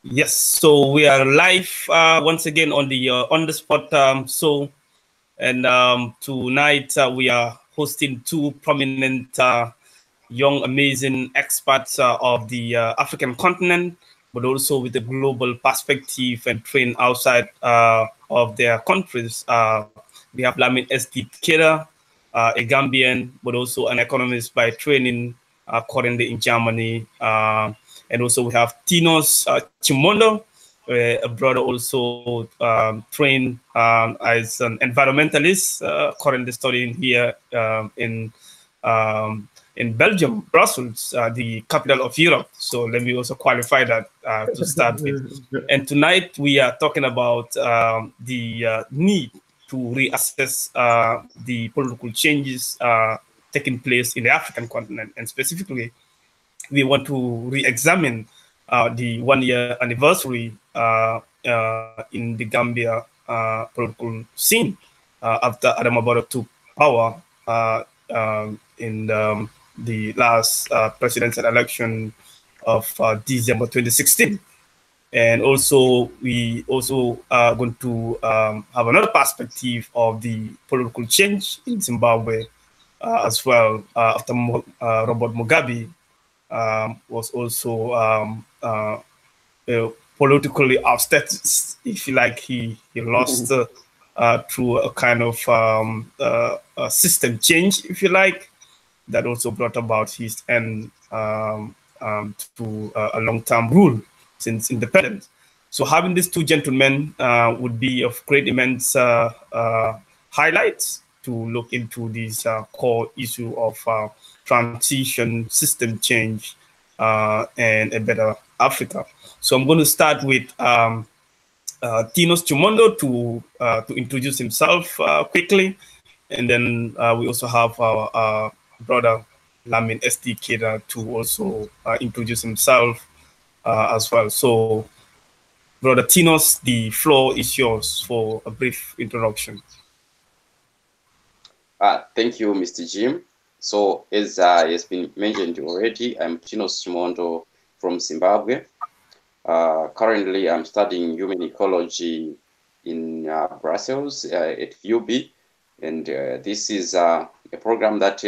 Yes, so we are live once again on the spot. And tonight we are hosting two prominent, young, amazing experts of the African continent, but also with a global perspective and trained outside of their countries. We have Lamin S.D. Keda, a Gambian, but also an economist by training, currently in Germany. And also we have Tinos Chimondo, a brother also trained as an environmentalist, currently studying here in Belgium, Brussels, the capital of Europe. So let me also qualify that to start with. And tonight we are talking about the need to reassess the political changes taking place in the African continent, and specifically we want to re-examine the one-year anniversary in the Gambia political scene after Adama Barrow took power in the last presidential election of December 2016. And also, we also are going to have another perspective of the political change in Zimbabwe as well after Robert Mugabe was also politically ousted, if you like. He lost through a kind of a system change, if you like, that also brought about his end to a long-term rule since independence. So having these two gentlemen would be of great immense highlights to look into this core issue of transition, system change, and a better Africa. So I'm going to start with Tinos Chimondo to introduce himself quickly, and then we also have our brother Lamin SD Keda to also introduce himself as well. So, Brother Tinos, the floor is yours for a brief introduction. Thank you, Mr. Jim. So, as has been mentioned already, I'm Tinos Chimondo from Zimbabwe. Currently, I'm studying human ecology in Brussels at UB, and this is a program that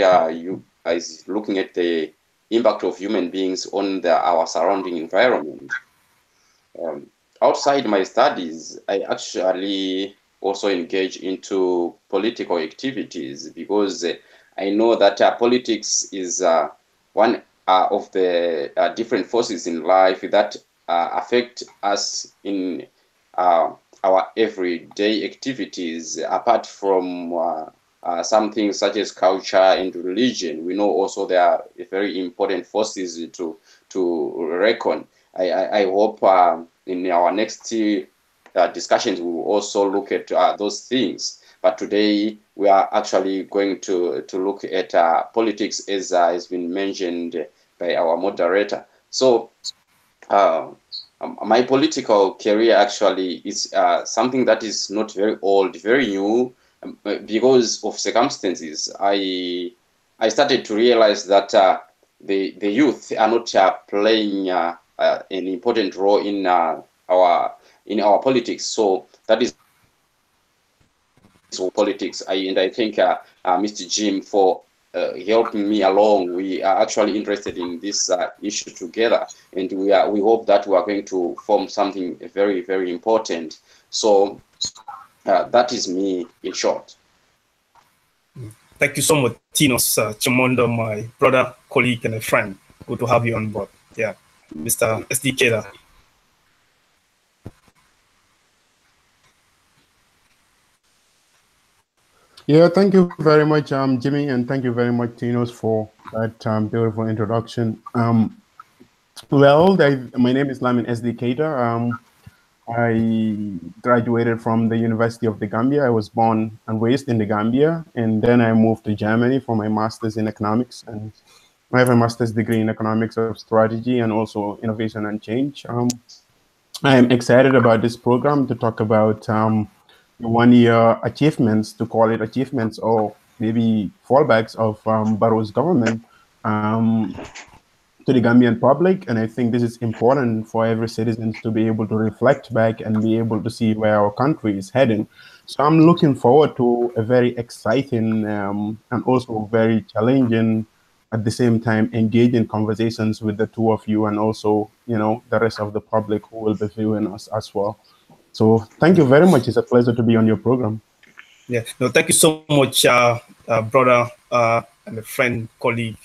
is looking at the impact of human beings on our surrounding environment. Outside my studies, I actually also engage into political activities because I know that politics is one of the different forces in life that affect us in our everyday activities. Apart from some things such as culture and religion, we know also there are very important forces to reckon. I hope in our next discussions we will also look at those things. But today we are actually going to look at politics, as has been mentioned by our moderator. So my political career actually is something that is not very old, very new. Because of circumstances, I started to realize that the youth are not playing an important role in our politics. So that is politics. I thank Mr. Jim for helping me along. We are actually interested in this issue together, and we hope that we are going to form something very, very important. So that is me in short. Thank you so much, Tinos Chimondo, my brother, colleague, and a friend. Good to have you on board. Yeah, Mr. SD Keda. Yeah, thank you very much, Jimmy, and thank you very much, Tinos, for that beautiful introduction. My name is Lamin SD Keda. I graduated from the University of the Gambia. I was born and raised in the Gambia, and then I moved to Germany for my master's in economics, and I have a master's degree in economics of strategy and also innovation and change. I am excited about this program to talk about one-year achievements, to call it achievements, or maybe fallbacks of Barrow's government. to the Gambian public. And I think this is important for every citizen to be able to reflect back and be able to see where our country is heading. So I'm looking forward to a very exciting and also very challenging, at the same time, engaging conversations with the two of you and also, the rest of the public who will be viewing us as well. So thank you very much. It's a pleasure to be on your program. Yeah, no, thank you so much, brother and a friend, colleague,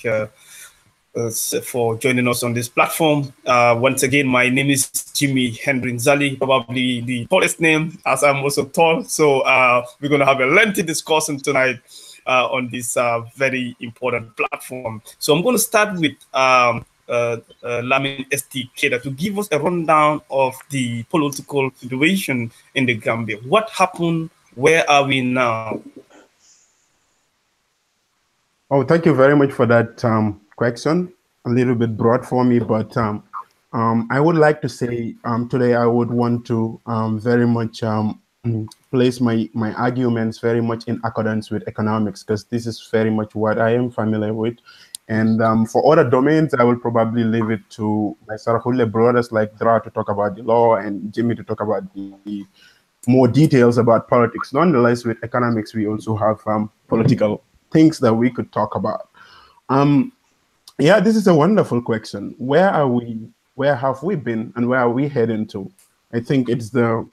for joining us on this platform. Once again, my name is Jimmy Hendry Nzally, probably the tallest name, as I'm also tall. So we're going to have a lengthy discussion tonight on this very important platform. So I'm going to start with Lamin ST Keda to give us a rundown of the political situation in the Gambia. What happened? Where are we now? Oh, thank you very much for that question. A little bit broad for me, but I would like to say today I would want to very much place my arguments very much in accordance with economics, because this is very much what I am familiar with. And for other domains, I will probably leave it to my Sarahule brothers like Dra to talk about the law and Jimmy to talk about the more details about politics. Nonetheless, with economics, we also have political things that we could talk about. Yeah, this is a wonderful question. Where are we? Where have we been, and where are we heading to? I think it's the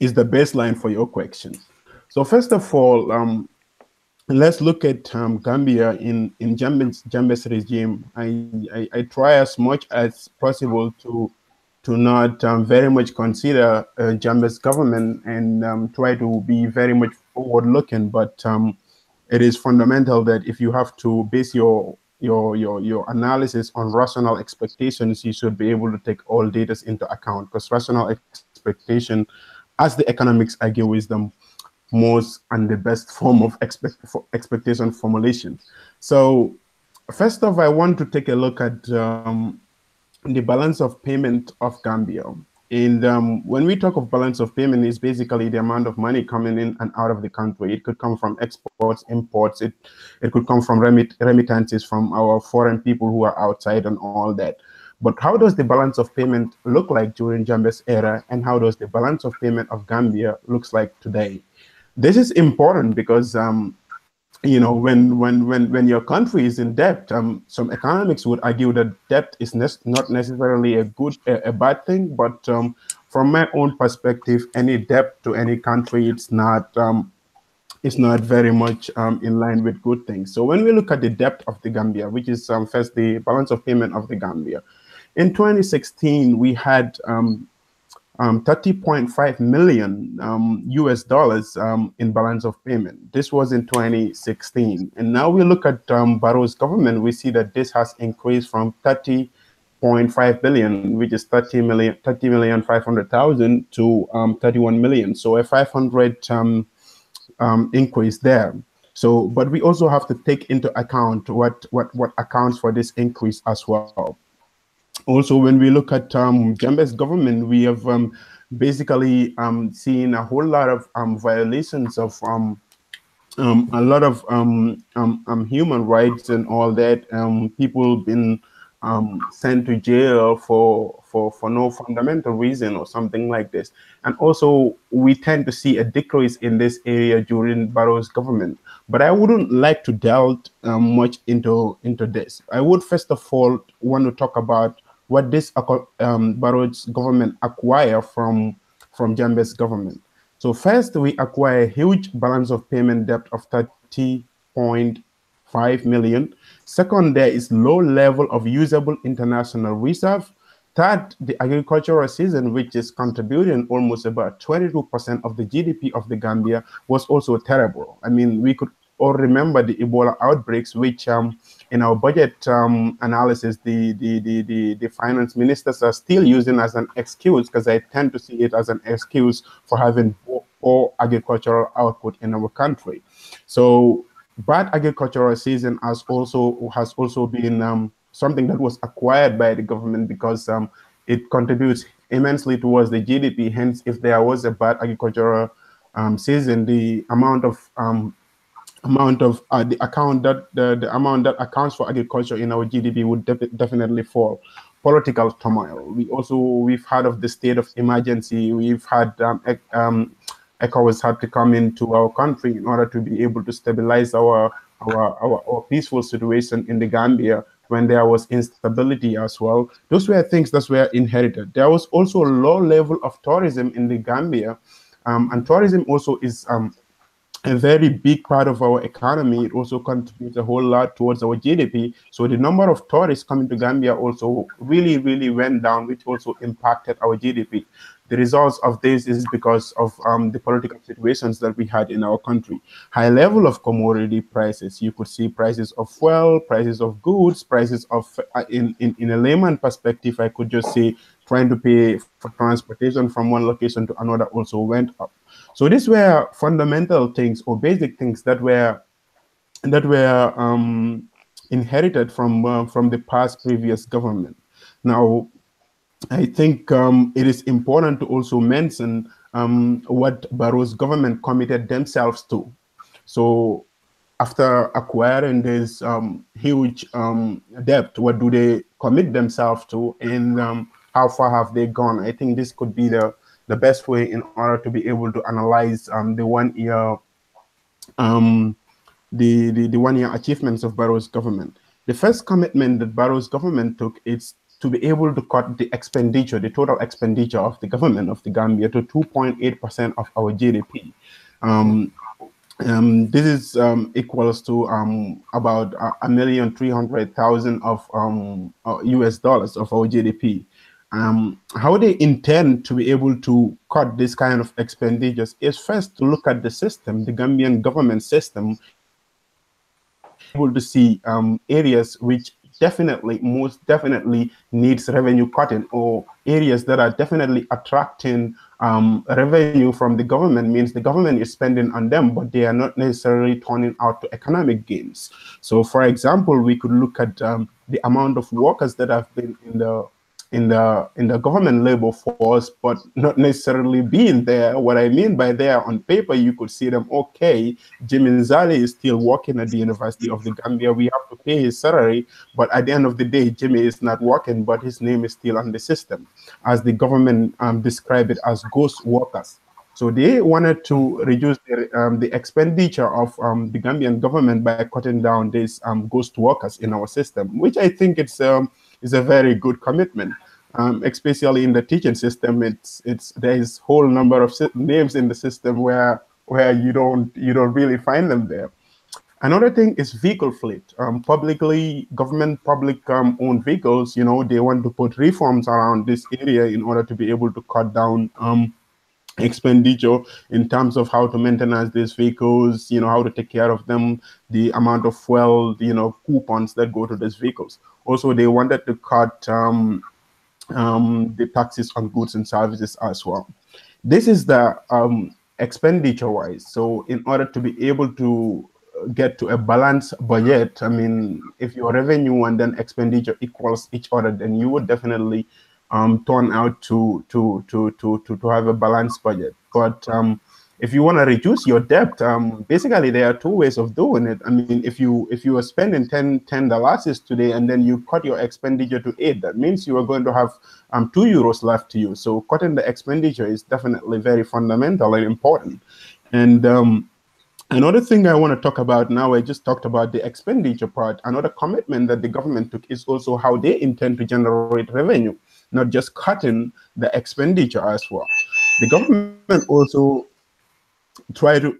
baseline for your questions. So first of all, let's look at Gambia in Jammeh's regime. I try as much as possible to not very much consider Jammeh's government and try to be very much forward-looking, but it is fundamental that if you have to base your analysis on rational expectations, you should be able to take all data into account, because rational expectation, as the economics argue, is the most and the best form of expectation formulation. So first off, I want to take a look at the balance of payment of Gambia. And when we talk of balance of payment, it's basically the amount of money coming in and out of the country. It could come from exports, imports. It could come from remittances from our foreign people who are outside and all that. But how does the balance of payment look like during Jammeh's era, and how does the balance of payment of Gambia looks like today? This is important because when your country is in debt, some economics would argue that debt is not necessarily a bad thing, but from my own perspective, any debt to any country, it's not very much in line with good things. So when we look at the debt of the Gambia, which is first the balance of payment of the Gambia, in 2016 we had 30.5 million US dollars in balance of payment. This was in 2016. And now we look at Barrow's government, we see that this has increased from 30.5 billion, which is 30,500,000 to 31 million. So a 500 increase there. So, but we also have to take into account what accounts for this increase as well. Also, when we look at Jammeh's government, we have basically seen a whole lot of violations of a lot of human rights and all that. People been sent to jail for no fundamental reason or something like this. And also, we tend to see a decrease in this area during Barrow's government. But I wouldn't like to delve much into this. I would first of all want to talk about what this Barrow's government acquire from Jammeh's government. So first, we acquire a huge balance of payment debt of 30.5 million. Second, there is low level of usable international reserve. Third, the agricultural season, which is contributing almost about 22% of the GDP of the Gambia, was also terrible. I mean, we could all remember the Ebola outbreaks, which in our budget analysis, the finance ministers are still using as an excuse, because I tend to see it as an excuse for having poor agricultural output in our country. So bad agricultural season has also been something that was acquired by the government, because it contributes immensely towards the GDP. Hence, if there was a bad agricultural season, the amount of amount of the amount that accounts for agriculture in our GDP would definitely fall. Political turmoil. We've heard of the state of emergency. We've had ECOWAS had to come into our country in order to be able to stabilize our peaceful situation in the Gambia when there was instability as well. Those were things that were inherited. There was also a low level of tourism in the Gambia, and tourism also is a very big part of our economy. It also contributes a whole lot towards our GDP. So the number of tourists coming to Gambia also really, really went down, which also impacted our GDP. The results of this is because of the political situations that we had in our country. High level of commodity prices. You could see prices of fuel, prices of goods, prices of, in a layman perspective, I could just say trying to pay for transportation from one location to another also went up. So these were fundamental things or basic things that were inherited from the past previous government. Now, I think it is important to also mention what Barrow's government committed themselves to. So after acquiring this huge debt, what do they commit themselves to, and how far have they gone? I think this could be the best way in order to be able to analyze the 1 year the 1 year achievements of Barrow's government. The first commitment that Barrow's government took is to be able to cut the expenditure, the total expenditure of the government of the Gambia to 2.8% of our GDP. This is equals to about 1,300,000 of US dollars of our GDP. How they intend to be able to cut this kind of expenditures is first to look at the system, the Gambian government system, able to see areas which most definitely needs revenue cutting, or areas that are definitely attracting revenue from the government. Means the government is spending on them, but they are not necessarily turning out to economic gains. So for example, we could look at the amount of workers that have been in the government labor force, but not necessarily being there. What I mean by there, on paper, you could see them, okay, Jimmy Nzally is still working at the University of the Gambia. We have to pay his salary, but at the end of the day, Jimmy is not working, but his name is still on the system, as the government described it as ghost workers. So they wanted to reduce the expenditure of the Gambian government by cutting down these ghost workers in our system, which I think is a very good commitment. Especially in the teaching system, there is whole number of names in the system where you don't really find them there. Another thing is vehicle fleet. Government public owned vehicles. They want to put reforms around this area in order to be able to cut down expenditure in terms of how to maintain these vehicles, how to take care of them, the amount of fuel, coupons that go to these vehicles. Also, they wanted to cut the taxes on goods and services as well. This is the expenditure wise. So in order to be able to get to a balanced budget, I mean, if your revenue and then expenditure equals each other, then you would definitely turn out to have a balanced budget. But if you want to reduce your debt, basically there are two ways of doing it. I mean, if you are spending $10 today and then you cut your expenditure to 8, that means you are going to have €2 left to you. So cutting the expenditure is definitely very fundamental and important. And another thing I want to talk about now, I just talked about the expenditure part. Another commitment that the government took is also how they intend to generate revenue, not just cutting the expenditure as well. The government also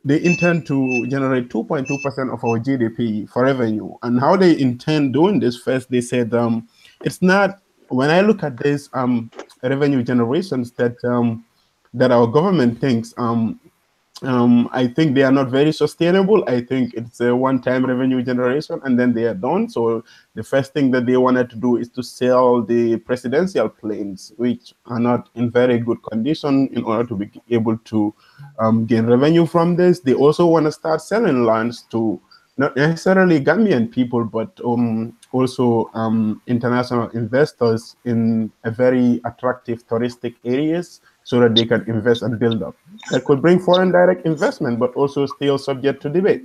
they intend to generate 2.2% of our GDP for revenue. And how they intend doing this, first they said it's not, when I look at this revenue generations that our government thinks, I think they are not very sustainable. I think it's a one-time revenue generation and then they are done. So the first thing that they wanted to do is to sell the presidential planes, which are not in very good condition, in order to be able to gain revenue from this. They also want to start selling lands to not necessarily Gambian people, but also international investors in a very attractive touristic areas, so that they can invest and build up. That could bring foreign direct investment, but also still subject to debate.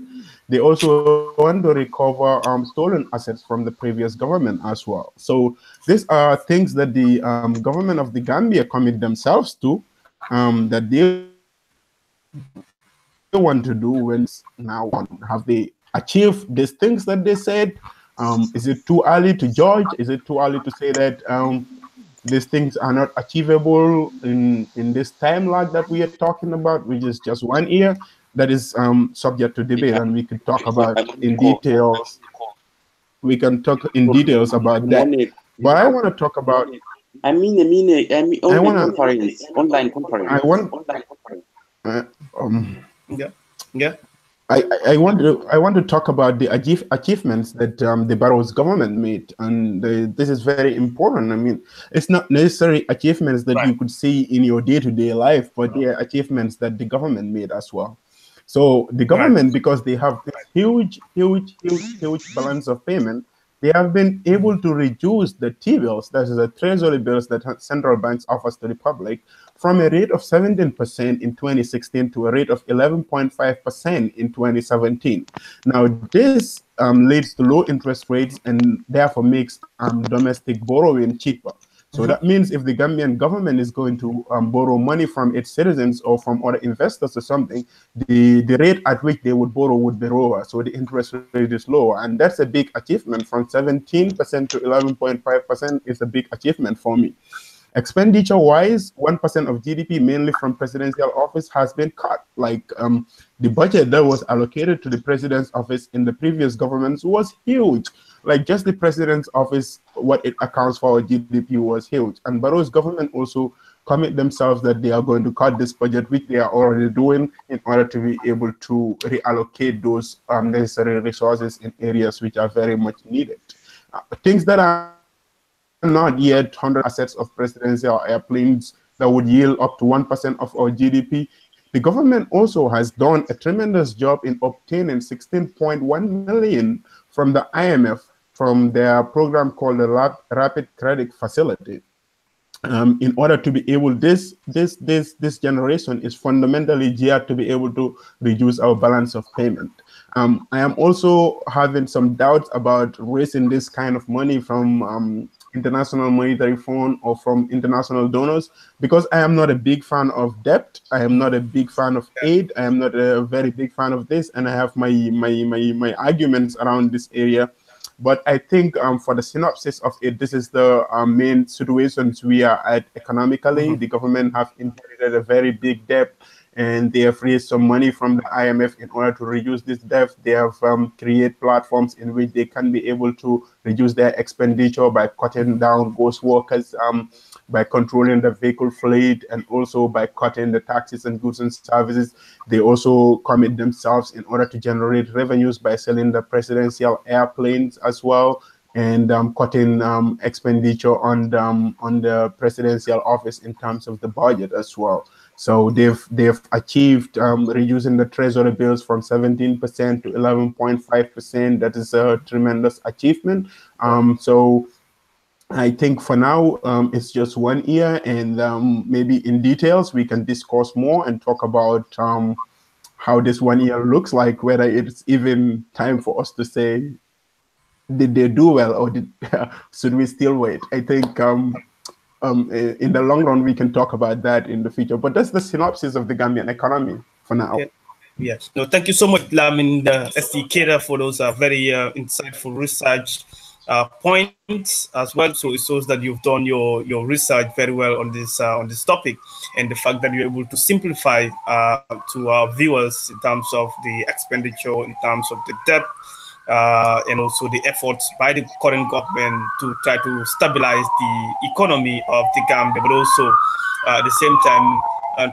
They also want to recover stolen assets from the previous government as well. So these are things that the government of the Gambia commit themselves to, that they want to do. When now, have they achieved these things that they said? Is it too early to judge? Is it too early to say that these things are not achievable in this time lag that we are talking about, which is just 1 year? That is subject to debate, and we could talk about in details. We can talk in details about that. But I want to talk about. I mean, online conference. I want. Yeah, yeah. I want to talk about the achievements that the Barrow's government made, and this is very important. I mean, it's not necessarily achievements that you could see in your day-to-day life, but they are achievements that the government made as well. So the government, because they have this huge balance of payment, they have been able to reduce the T-bills, that is the treasury bills that central banks offers to the public, from a rate of 17% in 2016 to a rate of 11.5% in 2017. Now, this leads to low interest rates and therefore makes domestic borrowing cheaper. So that means if the Gambian government is going to borrow money from its citizens or from other investors or something, the rate at which they would borrow would be lower. So the interest rate is lower. And that's a big achievement. From 17% to 11.5% is a big achievement for me. Expenditure-wise, 1% of GDP, mainly from presidential office, has been cut. Like the budget that was allocated to the president's office in the previous governments was huge. Like just the president's office, what it accounts for GDP was huge. And Barrow's government also commit themselves that they are going to cut this budget, which they are already doing, in order to be able to reallocate those necessary resources in areas which are very much needed. Things that are not yet 100 assets of presidential airplanes that would yield up to 1% of our GDP. The government also has done a tremendous job in obtaining 16.1 million from the IMF from their program called the Rapid Credit Facility. In order to be able, this generation is fundamentally geared to be able to reduce our balance of payment. I am also having some doubts about raising this kind of money from International Monetary Fund or from international donors, because I am not a big fan of debt. I am not a big fan of aid. I am not a very big fan of this, and I have my arguments around this area. But I think for the synopsis of it, this is the main situations we are at economically. The government have inherited a very big debt, and they have raised some money from the IMF in order to reduce this debt. They have created platforms in which they can be able to reduce their expenditure by cutting down ghost workers, by controlling the vehicle fleet, and also by cutting the taxes and goods and services. They also commit themselves in order to generate revenues by selling the presidential airplanes as well, and cutting expenditure on the presidential office in terms of the budget as well. So they've achieved reducing the treasury bills from 17% to 11.5%. That is a tremendous achievement. So I think for now it's just 1 year, and maybe in details we can discuss more and talk about how this 1 year looks like, whether it's even time for us to say, did they do well, or should we still wait? I think in the long run, we can talk about that in the future. But that's the synopsis of the Gambian economy for now. Yeah. Yes. No, thank you so much, Lamin SDK, for those very insightful research points as well. So it shows that you've done your research very well on this topic, and the fact that you're able to simplify to our viewers in terms of the expenditure, in terms of the debt, and also the efforts by the current government to try to stabilize the economy of the Gambia, but also at the same time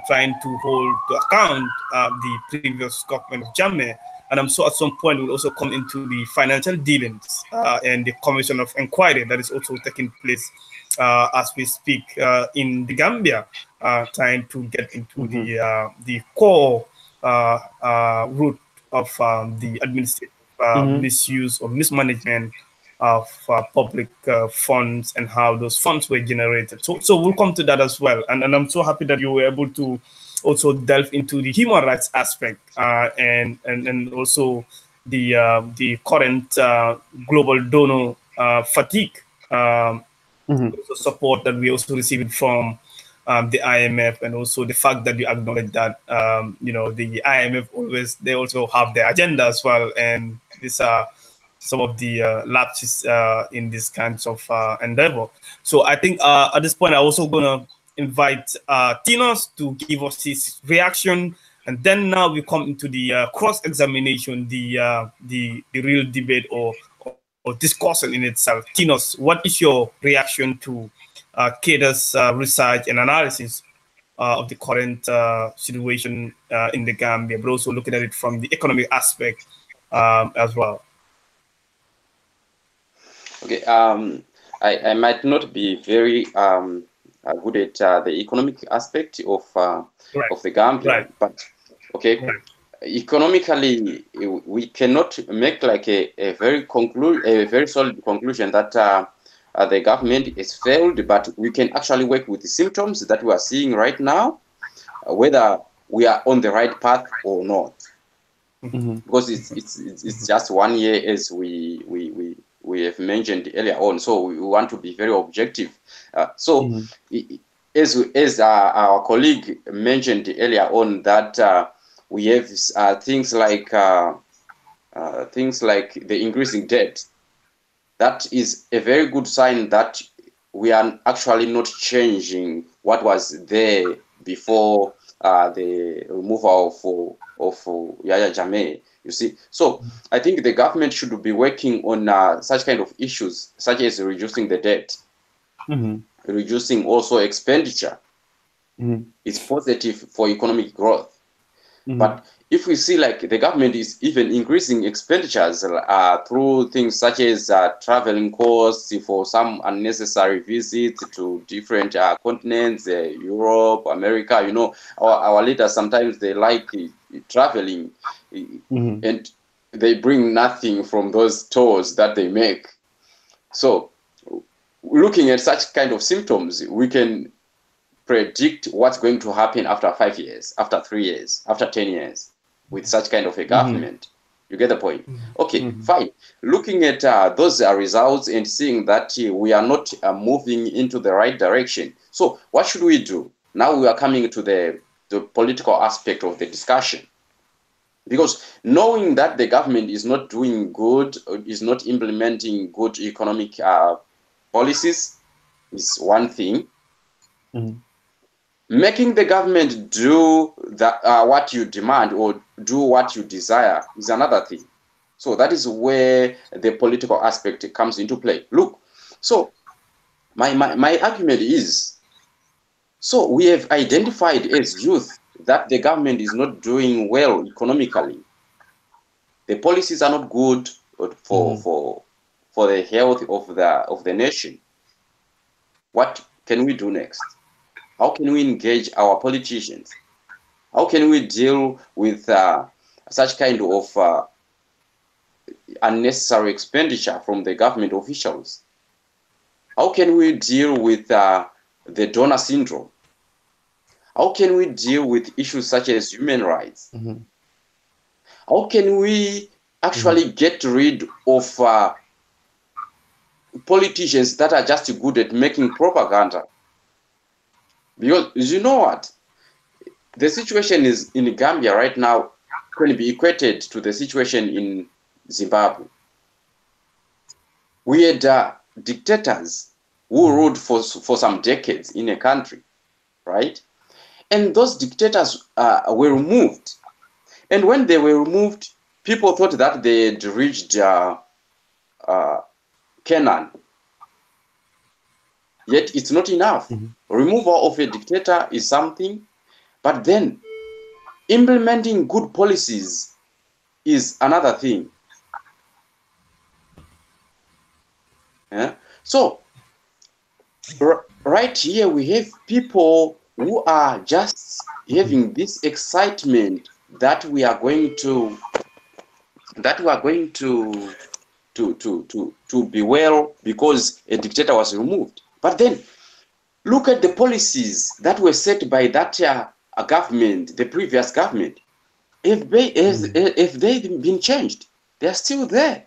trying to hold to account the previous government of Jammeh. And I'm sure at some point we'll also come into the financial dealings and the commission of inquiry that is also taking place as we speak in the Gambia, trying to get into the core root of the administrative misuse or mismanagement of public funds and how those funds were generated. So we'll come to that as well. And I'm so happy that you were able to also delve into the human rights aspect and also the current global donor fatigue, also support that we also received from the IMF, and also the fact that you acknowledge that the IMF they also have their agenda as well, and these are some of the lapses in these kinds of endeavor. So I think at this point, I'm also gonna invite Tinos to give us his reaction, and then now we come into the cross-examination, the real debate or discussion in itself. Tinos, what is your reaction to Keda's research and analysis of the current situation in the Gambia, but also looking at it from the economic aspect as well? Okay, I might not be very good at the economic aspect of the Gambia, but okay, economically we cannot make like a very solid conclusion that the government is failed, but we can actually work with the symptoms that we are seeing right now, whether we are on the right path or not. Because it's just 1 year, as we have mentioned earlier on, so we want to be very objective. As our colleague mentioned earlier on, that we have things like the increasing debt. That is a very good sign that we are actually not changing what was there before the removal of Yahya Jammeh. You see, so I think the government should be working on such kind of issues, such as reducing the debt, reducing also expenditure. It's positive for economic growth. But if we see like the government is even increasing expenditures through things such as traveling costs for some unnecessary visits to different continents, Europe, America, you know, our leaders sometimes they like traveling and they bring nothing from those tours that they make. So looking at such kind of symptoms, we can predict what's going to happen after 5 years, after 3 years, after 10 years with such kind of a government. You get the point? Okay, fine. Looking at those results and seeing that we are not moving into the right direction. So what should we do? Now we are coming to the political aspect of the discussion. Because knowing that the government is not doing good, is not implementing good economic policies is one thing. Making the government do that, what you demand or do what you desire is another thing. So that is where the political aspect comes into play. Look, so my argument is, so we have identified as youth that the government is not doing well economically. The policies are not good for the health of the nation. What can we do next? How can we engage our politicians? How can we deal with such kind of unnecessary expenditure from the government officials? How can we deal with the donor syndrome? How can we deal with issues such as human rights? How can we actually get rid of politicians that are just good at making propaganda? Because you know what? The situation is in Gambia right now can be equated to the situation in Zimbabwe. We had dictators who ruled for some decades in a country, right? And those dictators were removed. And when they were removed, people thought that they had reached Canaan. Yet it's not enough. Removal of a dictator is something, but then implementing good policies is another thing. Yeah? So right here we have people who are just having this excitement that we are going to be well because a dictator was removed. But then look at the policies that were set by that government, the previous government. If they been changed, They are still there.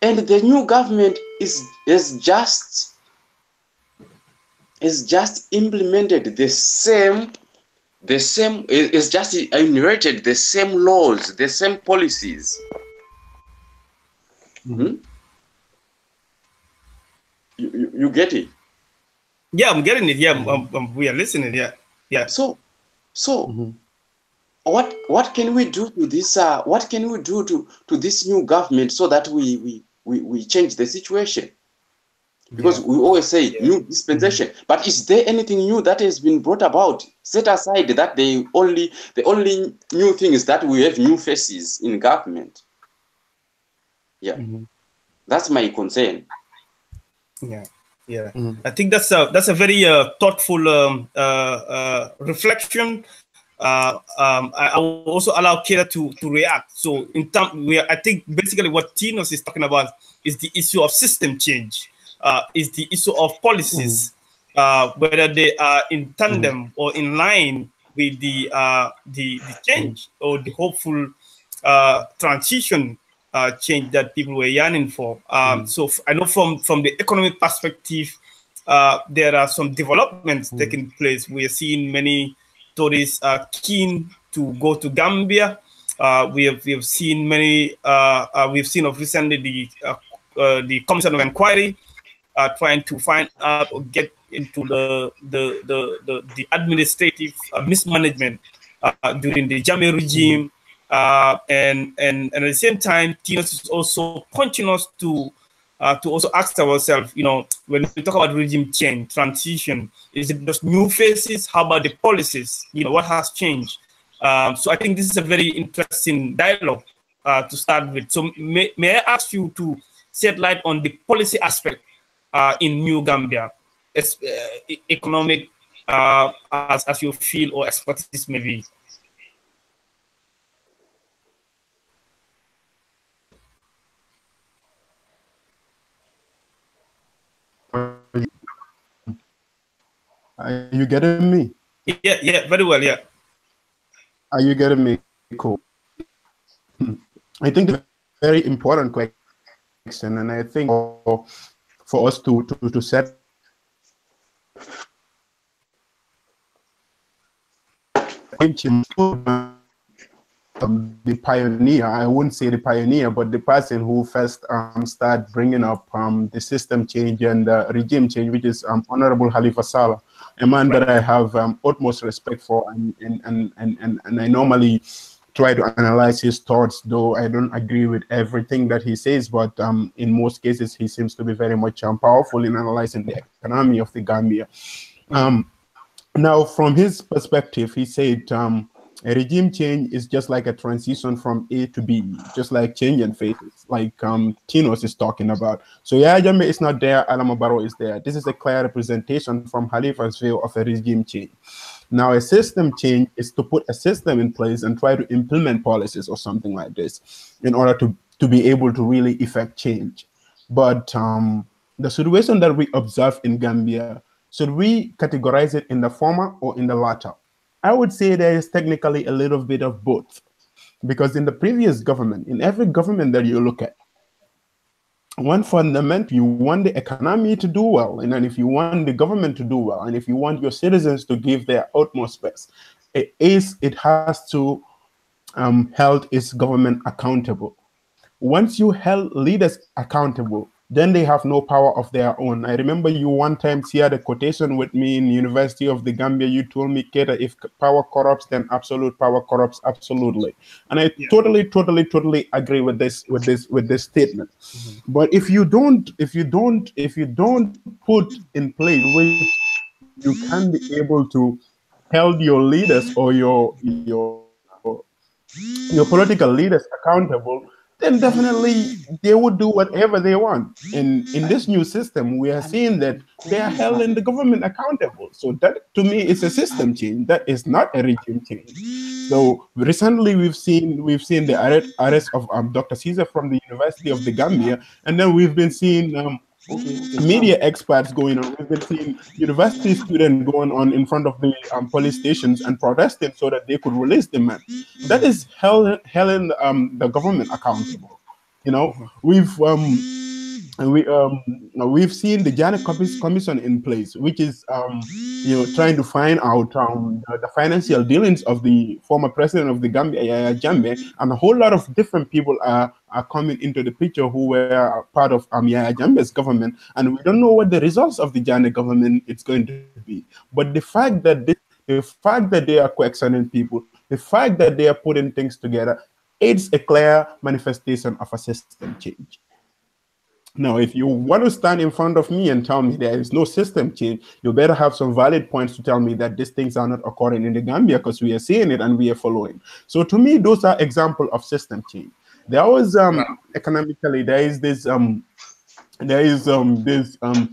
And the new government is just implemented the same, is just inherited the same laws, the same policies. You get it? Yeah, I'm getting it. Yeah, we are listening. Yeah. So what can we do to this? What can we do to this new government so that we change the situation? Because we always say new dispensation, but is there anything new that has been brought about? Set aside that the only new thing is that we have new faces in government. Yeah, that's my concern. Yeah. I think that's a very thoughtful reflection. I will also allow Kira to react. So I think basically what Tinos is talking about is the issue of system change. Is the issue of policies, whether they are in tandem or in line with the change or the hopeful transition change that people were yearning for. So I know from the economic perspective, there are some developments taking place. We are seeing many tourists are keen to go to Gambia. We have seen many. We've seen of recently the Commission of Inquiry trying to find out or get into the administrative mismanagement during the Jammeh regime, and at the same time, Tinos is also punching us to also ask ourselves, when we talk about regime change, transition, is it just new faces? How about the policies? What has changed? So I think this is a very interesting dialogue to start with. So may I ask you to shed light on the policy aspect in New Gambia, economic, as you feel or expertise may be? Are you getting me? Yeah, very well, yeah. Are you getting me? Cool. I think it's a very important question, and I think for us to set the pioneer, I wouldn't say the pioneer, but the person who first started bringing up the system change and regime change, which is Honorable Halifa Saleh, a man that I have utmost respect for, and I normally try to analyze his thoughts, though I don't agree with everything that he says, but in most cases, he seems to be very much powerful in analyzing the economy of the Gambia. Now, from his perspective, he said, a regime change is just like a transition from A to B, just like changing phases, like Tinos is talking about. So Yahya Jammeh is not there, Adama Barrow is there. This is a clear representation from Khalifa's view of a regime change. Now, a system change is to put a system in place and try to implement policies or something like this in order to be able to really effect change. But the situation that we observe in Gambia, should we categorize it in the former or in the latter? I would say there is technically a little bit of both, because in the previous government, in every government that you look at, one fundamental, you want the economy to do well, and then if you want the government to do well, and if you want your citizens to give their utmost best, it has to hold its government accountable. Once you held leaders accountable, then they have no power of their own. I remember you one time shared a quotation with me in University of the Gambia. You told me, Keta, if power corrupts, then absolute power corrupts absolutely. And I totally agree with this statement. But if you don't put in place which you can be able to hold your leaders or your political leaders accountable, then definitely they would do whatever they want. In this new system, we are seeing that they are held in the government accountable. So that, to me, is a system change. That is not a regime change. So recently, we've seen the arrest of Dr. Caesar from the University of the Gambia, and then we've been seeing media experts going on. We've been seeing university students going on in front of the police stations and protesting so that they could release the man. That is held the government accountable. You know, we've seen the Janet Commission in place, which is trying to find out the financial dealings of the former president of the Gambia, Yaya Jammeh, and a whole lot of different people are coming into the picture who were part of Yaya Jammeh's government, and we don't know what the results of the Janet government it's going to be. But the fact that they are questioning people, the fact that they are putting things together, it's a clear manifestation of a system change. Now, if you want to stand in front of me and tell me there is no system change, you better have some valid points to tell me that these things are not occurring in the Gambia, because we are seeing it and we are following. So to me, those are examples of system change. There was economically, there is this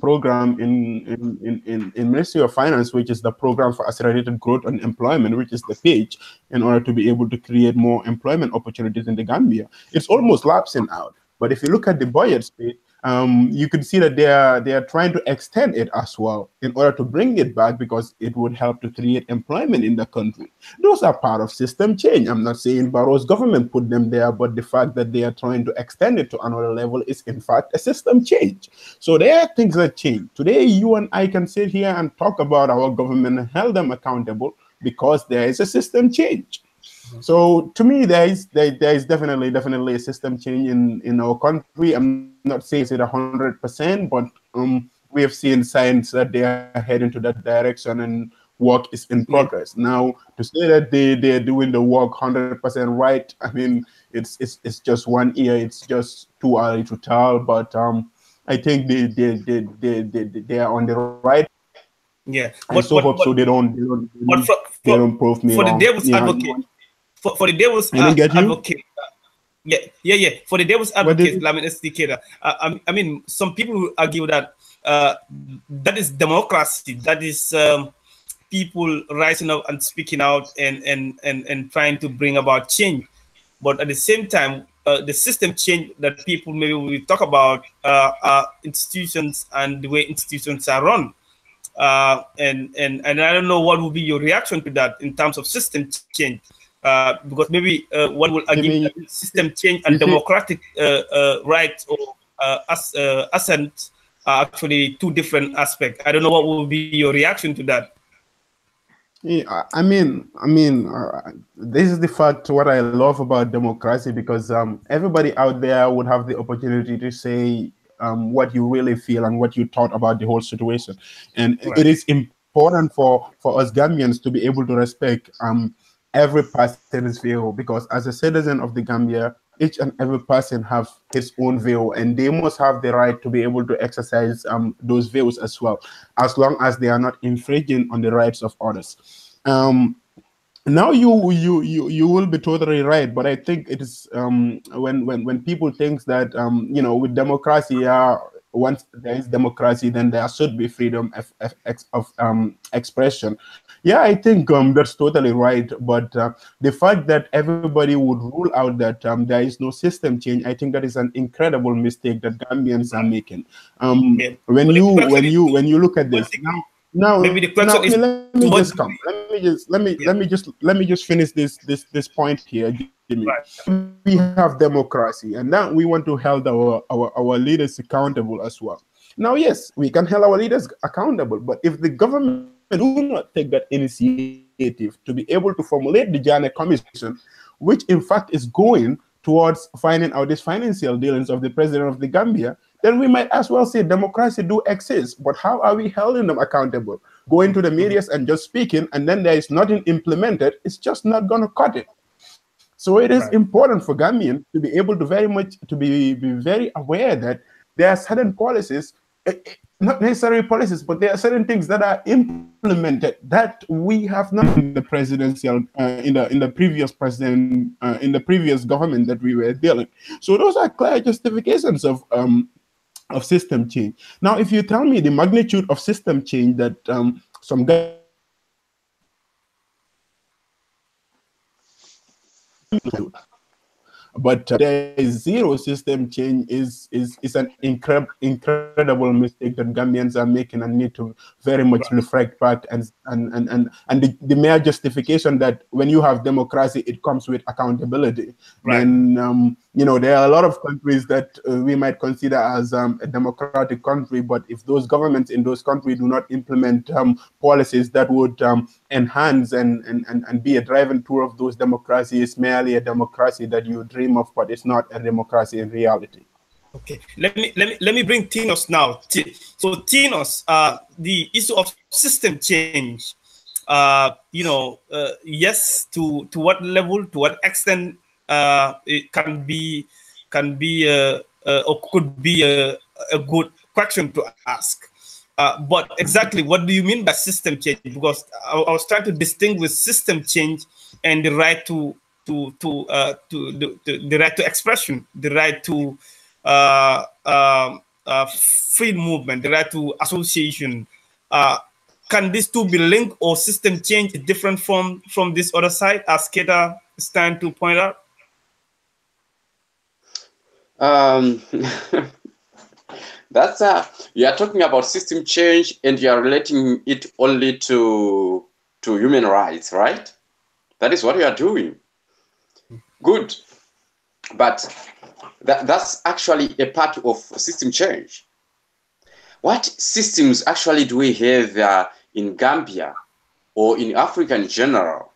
program in Ministry of Finance, which is the Program for Accelerated Growth and Employment, which is the page in order to be able to create more employment opportunities in the Gambia. It's almost lapsing out. But if you look at the budget space, you can see that they are trying to extend it as well in order to bring it back, because it would help to create employment in the country. Those are part of system change. I'm not saying Barrow's government put them there, but the fact that they are trying to extend it to another level is in fact a system change. So there are things that change. Today, you and I can sit here and talk about our government and hold them accountable because there is a system change. So to me, there is definitely a system change in our country. I'm not saying it's 100%, but we have seen signs that they are heading to that direction, and work is in progress. Now, to say that they're doing the work 100% right, I mean, it's just 1 year. It's just too early to tell. But I think they are on the right. Yeah, I so hope so. They don't prove me for wrong. the devil's advocate. For the devil's advocate, for the devil's advocate, I mean, some people will argue that that is democracy. That is people rising up and speaking out and trying to bring about change. But at the same time, the system change that people maybe will talk about are institutions and the way institutions are run. And I don't know what will be your reaction to that in terms of system change. Because maybe one will argue that system change and democratic rights or assent are actually two different aspects. I don't know what will be your reaction to that. Yeah, I mean, this is the fact what I love about democracy, because everybody out there would have the opportunity to say what you really feel and what you thought about the whole situation, and it is important for us Gambians to be able to respect every person's view, because as a citizen of the Gambia, each and every person have his own view, and they must have the right to be able to exercise those views as well, as long as they are not infringing on the rights of others. Now you will be totally right, but I think it is when people think that with democracy, once there is democracy, then there should be freedom of expression. Yeah, I think that's totally right. But the fact that everybody would rule out that there is no system change, I think that is an incredible mistake that Gambians are making. When you look at this now, maybe the question is, let me just finish this point here, Jimmy. We have democracy, and now we want to hold our leaders accountable as well. Now, yes, we can hold our leaders accountable, but if the government do not take that initiative to be able to formulate the Janet Commission, which in fact is going towards finding out these financial dealings of the president of the Gambia, then we might as well say democracy do exist, but how are we holding them accountable? Going to the media and just speaking, and then there is nothing implemented, it's just not going to cut it. So it is important for Gambians to be able to be very aware that there are certain policies, not necessarily policies, but there are certain things that are implemented that we have not in the presidential in the previous president in the previous government that we were dealing. So those are clear justifications of system change. Now, if you tell me the magnitude of system change that some but there is zero system change is an incredible mistake that Gambians are making and need to very much reflect back and the mere justification that when you have democracy it comes with accountability, then you know, there are a lot of countries that we might consider as a democratic country, but if those governments in those countries do not implement policies that would enhance and be a driving tool of those democracies, it's merely a democracy that you dream of, but it's not a democracy in reality. Okay, let me bring Tinos now. So Tinos, the issue of system change, you know, yes, to what level, to what extent it can be or could be a good question to ask. But exactly what do you mean by system change? Because I was trying to distinguish system change and the right to the right to expression, the right to free movement, the right to association. Can these two be linked, or system change is different from this other side, as Keta is trying to point out? That's you are talking about system change, and you are relating it only to human rights, right? That is what you are doing. Good, but that's actually a part of system change. What systems actually do we have in Gambia or in Africa in general?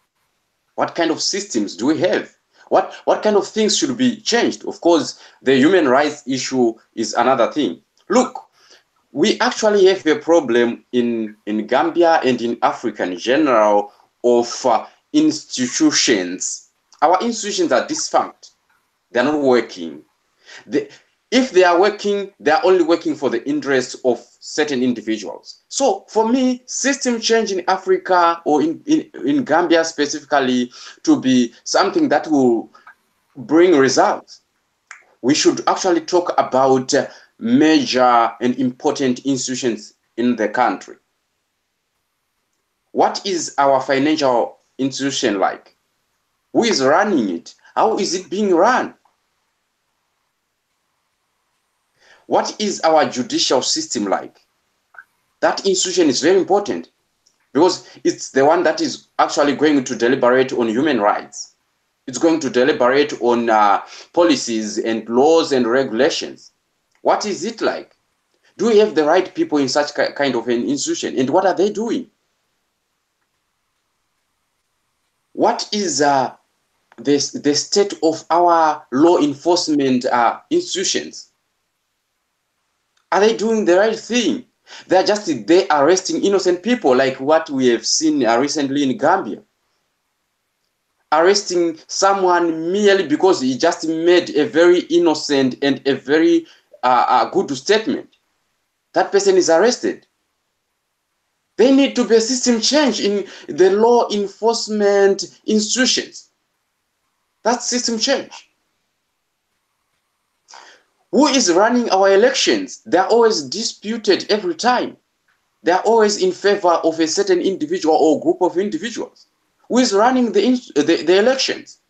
What kind of systems do we have? What kind of things should be changed? Of course, the human rights issue is another thing. Look, we actually have a problem in Gambia and in Africa in general of institutions. Our institutions are defunct. They're not working. If they are working, they are only working for the interests of certain individuals. So for me, system change in Africa or in Gambia specifically to be something that will bring results, we should actually talk about major and important institutions in the country. What is our financial institution like? Who is running it? How is it being run? What is our judicial system like? That institution is very important because it's the one that is actually going to deliberate on human rights. It's going to deliberate on policies and laws and regulations. What is it like? Do we have the right people in such kind of an institution? And what are they doing? What is the state of our law enforcement institutions? Are they doing the right thing? They're just they arresting innocent people, like what we have seen recently in Gambia. Arresting someone merely because he just made a very innocent and a very good statement. That person is arrested. There need to be a system change in the law enforcement institutions. That's system change. Who is running our elections? They're always disputed every time. They're always in favor of a certain individual or group of individuals. Who is running the elections?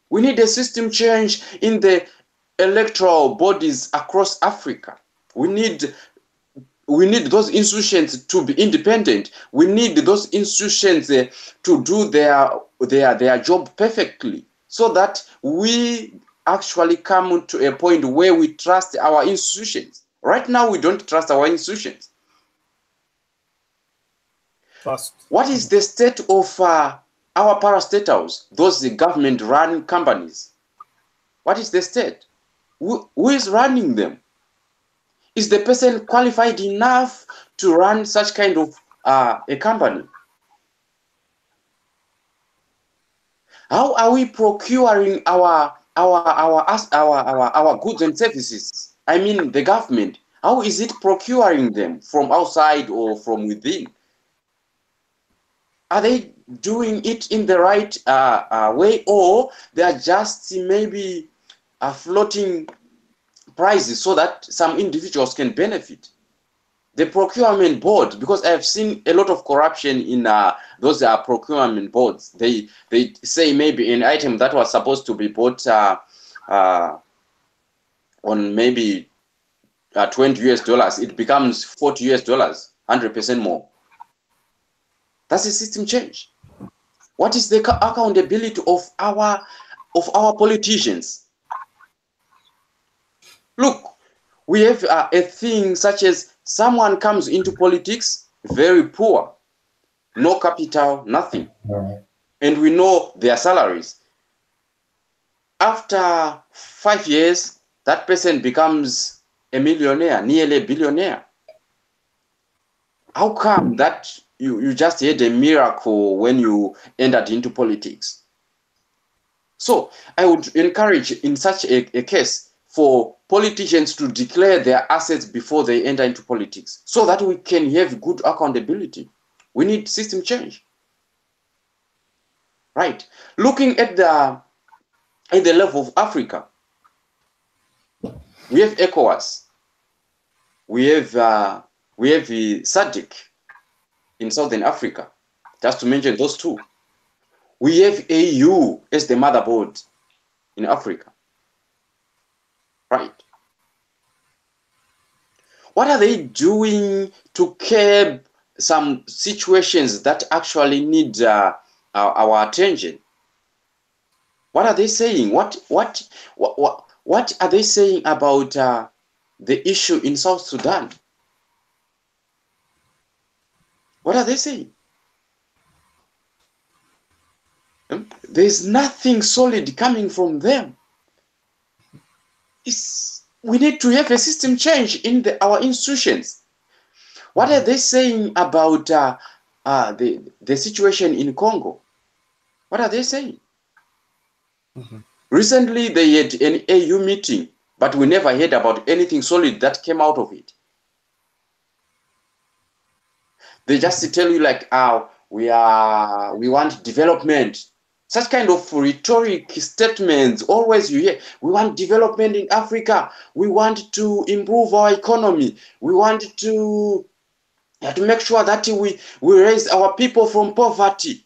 We need a system change in the electoral bodies across Africa. We need those institutions to be independent. We need those institutions to do their job perfectly, so that we actually come to a point where we trust our institutions. Right now, we don't trust our institutions. Trust. What is the state of our parastatals, those government-run companies? What is the state? Who is running them? Is the person qualified enough to run such kind of a company? How are we procuring our goods and services? I mean, the government. How is it procuring them, from outside or from within? Are they doing it in the right way, or they are just maybe floating prices so that some individuals can benefit? The procurement board, because I've seen a lot of corruption in those procurement boards. They say maybe an item that was supposed to be bought on maybe $20, it becomes $40, 100% more. That's a system change. What is the accountability of our politicians? Look, we have a thing such as someone comes into politics very poor, no capital, nothing. And we know their salaries. After 5 years, that person becomes a millionaire, nearly a billionaire. How come that you just had a miracle when you entered into politics? So I would encourage in such a case for politicians to declare their assets before they enter into politics so that we can have good accountability. We need system change. Right. Looking at the level of Africa, we have ECOWAS, we have the SADC in Southern Africa, just to mention those two. We have AU as the motherboard in Africa, right? What are they doing to curb some situations that actually need our attention? What are they saying? What are they saying about the issue in South Sudan? What are they saying? There's nothing solid coming from them. We need to have a system change in our institutions. What are they saying about the situation in Congo? What are they saying? Recently, they had an AU meeting, but we never heard about anything solid that came out of it. They just tell you like, we want development. Such kind of rhetoric statements, always you hear, we want development in Africa. We want to improve our economy. We want to make sure that we raise our people from poverty.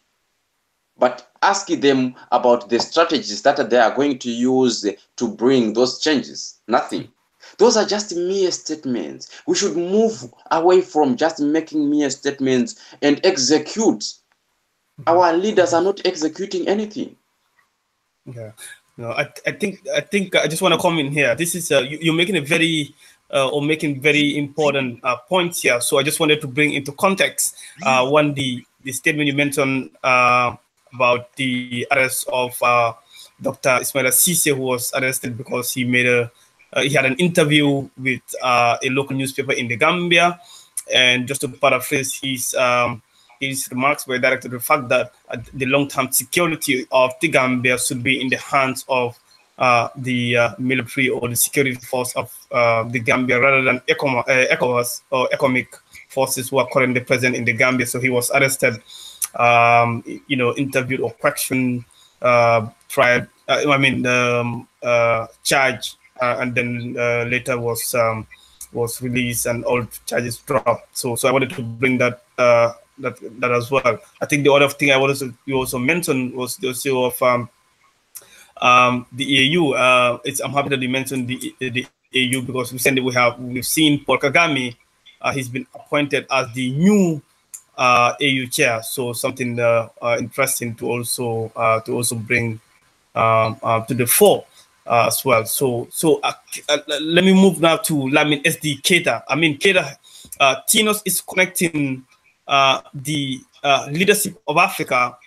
But ask them about the strategies that they are going to use to bring those changes. Nothing. Those are just mere statements. We should move away from just making mere statements and execute. Our leaders are not executing anything. Yeah, no, I think I just want to come in here. This is you're making a very making very important points here. So I just wanted to bring into context the statement you mentioned about the arrest of Dr. Ismaila Cisse, who was arrested because he made he had an interview with a local newspaper in the Gambia, and just to paraphrase his remarks were directed to the fact that the long-term security of the Gambia should be in the hands of the military or the security force of the Gambia rather than ECOWAS or economic forces who are currently present in the Gambia. So he was arrested, interviewed or questioned, tried, charged, and then later was released and all charges dropped. So I wanted to bring that that as well. I think the other thing you also mentioned was the issue of the AU. I'm happy that you mentioned the AU because recently we've seen Paul Kagame. He's been appointed as the new AU chair. So something interesting to also bring to the fore as well. So let me move now to Lamin SD Keita. I mean, Keita, Tinos is connecting the leadership of Africa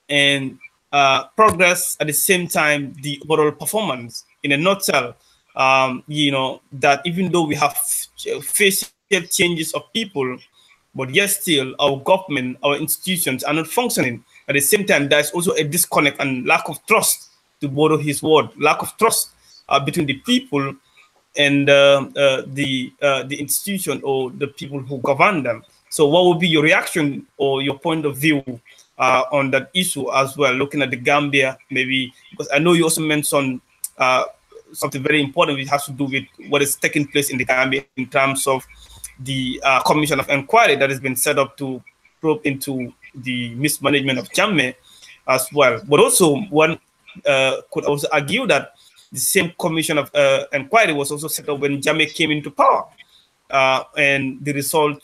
and progress at the same time, the overall performance. In a nutshell, that even though we have facial changes of people, but yet still our government, our institutions are not functioning. At the same time, there's also a disconnect and lack of trust, to borrow his word, lack of trust between the people and the institution or the people who govern them. So what would be your reaction or your point of view on that issue as well, looking at the Gambia, maybe, because I know you also mentioned something very important which has to do with what is taking place in the Gambia in terms of the commission of inquiry that has been set up to probe into the mismanagement of Jammeh as well. But also one could also argue that the same commission of inquiry was also set up when Jammeh came into power. And the result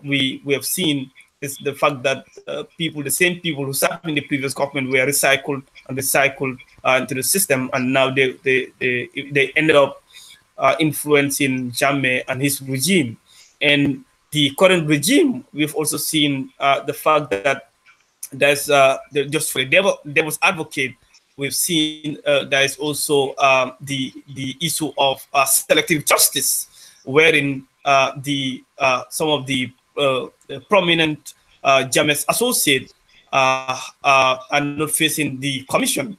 we have seen is the fact that the same people who sat in the previous government were recycled and recycled into the system, and now they ended up influencing Jammeh and his regime. And the current regime, we've also seen the fact that just for the devil's advocate, we've seen there is also the issue of selective justice, wherein some of the prominent Jammeh's associates are not facing the commission.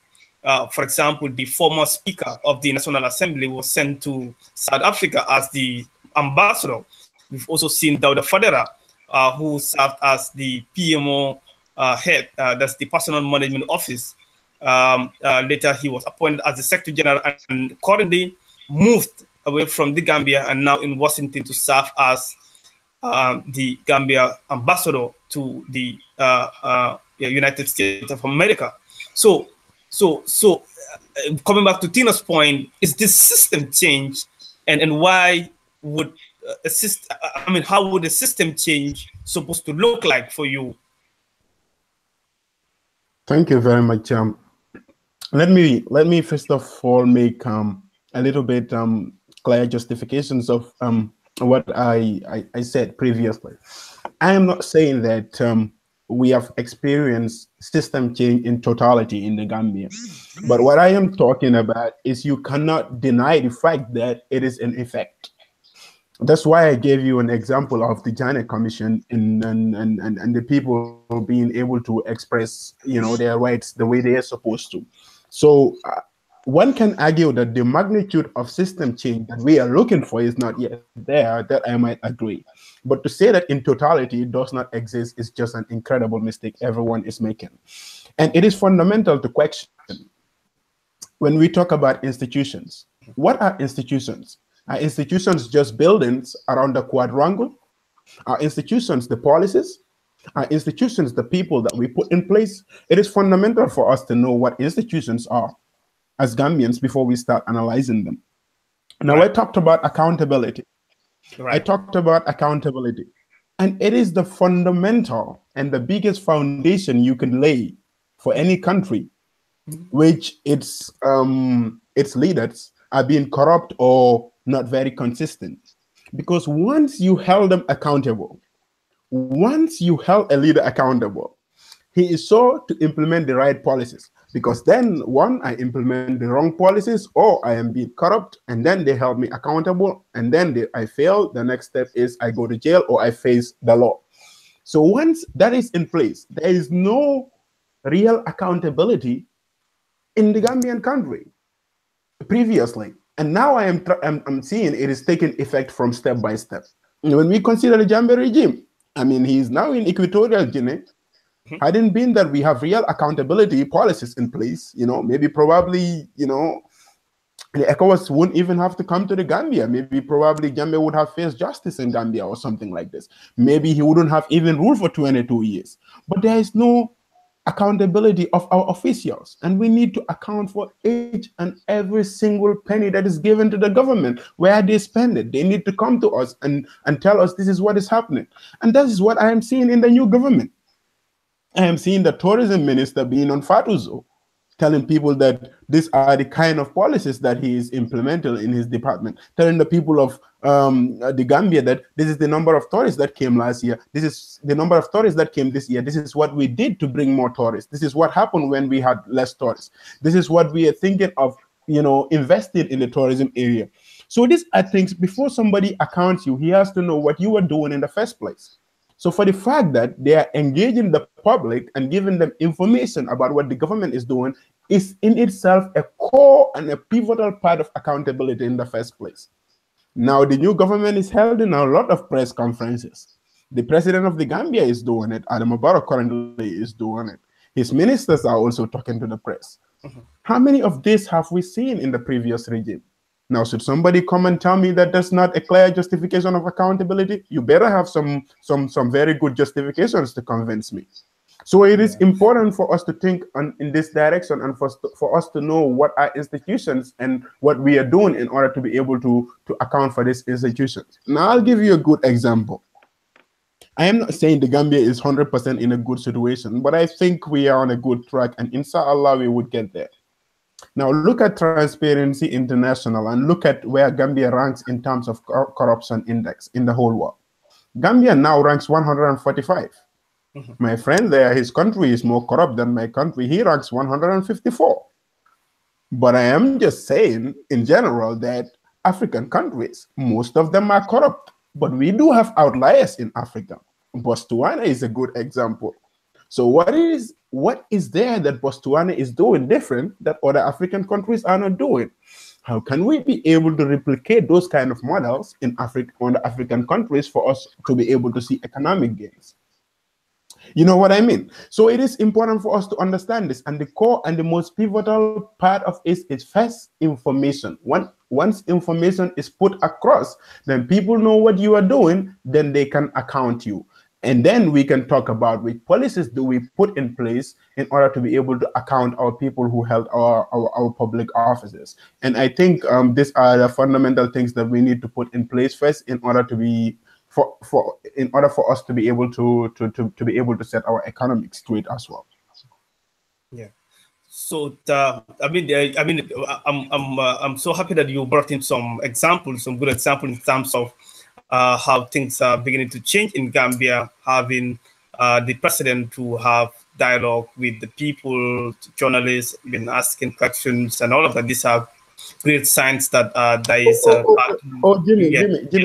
For example, the former Speaker of the National Assembly was sent to South Africa as the ambassador. We've also seen Dauda Fadera, who served as the PMO head, that's the Personal Management Office. Later, he was appointed as the Secretary General and currently moved away from the Gambia and now in Washington to serve as the Gambia ambassador to the United States of America. So coming back to Tina's point, is this system change, and why would how would a system change supposed to look like for you? Thank you very much. Let me first of all make a little bit clear justifications of what I said previously. I am not saying that we have experienced system change in totality in the Gambia, but what I am talking about is you cannot deny the fact that it is an effect. That's why I gave you an example of the Janet Commission and the people being able to express, their rights the way they are supposed to. So one can argue that the magnitude of system change that we are looking for is not yet there. That I might agree, but to say that in totality it does not exist is just an incredible mistake everyone is making, and it is fundamental to question when we talk about institutions. What are institutions? Are institutions just buildings around the quadrangle? Are institutions the policies? Are institutions the people that we put in place? It is fundamental for us to know what institutions are as Gambians before we start analyzing them. Now, I talked about accountability. I talked about accountability. And it is the fundamental and the biggest foundation you can lay for any country which its leaders are being corrupt or not very consistent. Because once you held them accountable, once you held a leader accountable, he is sure to implement the right policies. Because then, one, I implement the wrong policies, or I am being corrupt, and then they held me accountable, and then I fail. The next step is I go to jail or I face the law. So once that is in place, there is no real accountability in the Gambian country previously. And now I'm seeing it is taking effect from step by step. When we consider the Jammeh regime, I mean, he is now in Equatorial Guinea. Hadn't been that we have real accountability policies in place, maybe probably, the ECOWAS wouldn't even have to come to the Gambia. Maybe probably Jammeh would have faced justice in Gambia or something like this. Maybe he wouldn't have even ruled for 22 years. But there is no accountability of our officials, and we need to account for each and every single penny that is given to the government. Where they spend it, they need to come to us and tell us this is what is happening. And that is what I am seeing in the new government. I am seeing the tourism minister being on Fatuzo, telling people that these are the kind of policies that he is implementing in his department, telling the people of the Gambia that this is the number of tourists that came last year, this is the number of tourists that came this year, this is what we did to bring more tourists, this is what happened when we had less tourists, this is what we are thinking of, investing in the tourism area. So these are things, before somebody accounts you, he has to know what you were doing in the first place. So for the fact that they are engaging the public and giving them information about what the government is doing is in itself a core and a pivotal part of accountability in the first place. Now, the new government is holding a lot of press conferences. The president of the Gambia is doing it. Adama Barrow currently is doing it. His ministers are also talking to the press. How many of this have we seen in the previous regime? Now, should somebody come and tell me that that's not a clear justification of accountability? You better have some very good justifications to convince me. So it is important for us to think in this direction, and for us to know what are institutions and what we are doing in order to be able to account for these institutions. Now, I'll give you a good example. I am not saying the Gambia is 100% in a good situation, but I think we are on a good track, and inshallah we would get there. Now look at Transparency International and look at where Gambia ranks in terms of corruption index in the whole world. Gambia now ranks 145. My friend there, his country is more corrupt than my country. He ranks 154. But I am just saying, in general, that African countries, most of them are corrupt. But we do have outliers in Africa. Botswana is a good example. So what is there that Botswana is doing different that other African countries are not doing? How can we be able to replicate those kind of models in Africa, on the African countries, for us to be able to see economic gains? You know what I mean? So it is important for us to understand this. And the core and the most pivotal part of it is first information. Once information is put across, then people know what you are doing, then they can account you. And then we can talk about which policies do we put in place in order to be able to account our people who held our public offices. And I think these are the fundamental things that we need to put in place first in order to be in order for us to be able to be able to set our economic straight as well. Yeah. So I'm so happy that you brought in some examples, some good examples in terms of how things are beginning to change in Gambia, having the president to have dialogue with the people, journalists, been asking questions, and all of that. These are great signs that there is.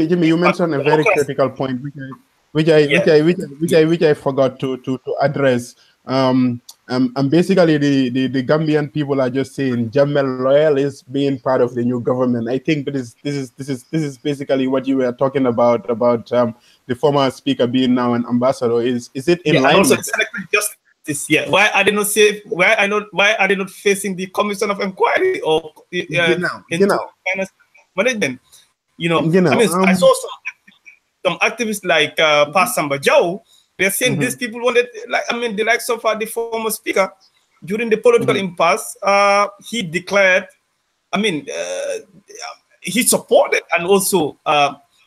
Jimmy, you mentioned a very critical point, which I forgot to address. And basically, the Gambian people are just saying Jammeh Loyal is being part of the new government. I think this is basically what you were talking about the former speaker being now an ambassador. Is it in line? Also with justice? Yeah. Why are they not facing the Commission of Inquiry or finance management? I saw some activists like Pasamba Joe. They're saying these people wanted, the likes of the former speaker during the political impasse. He declared, he supported and also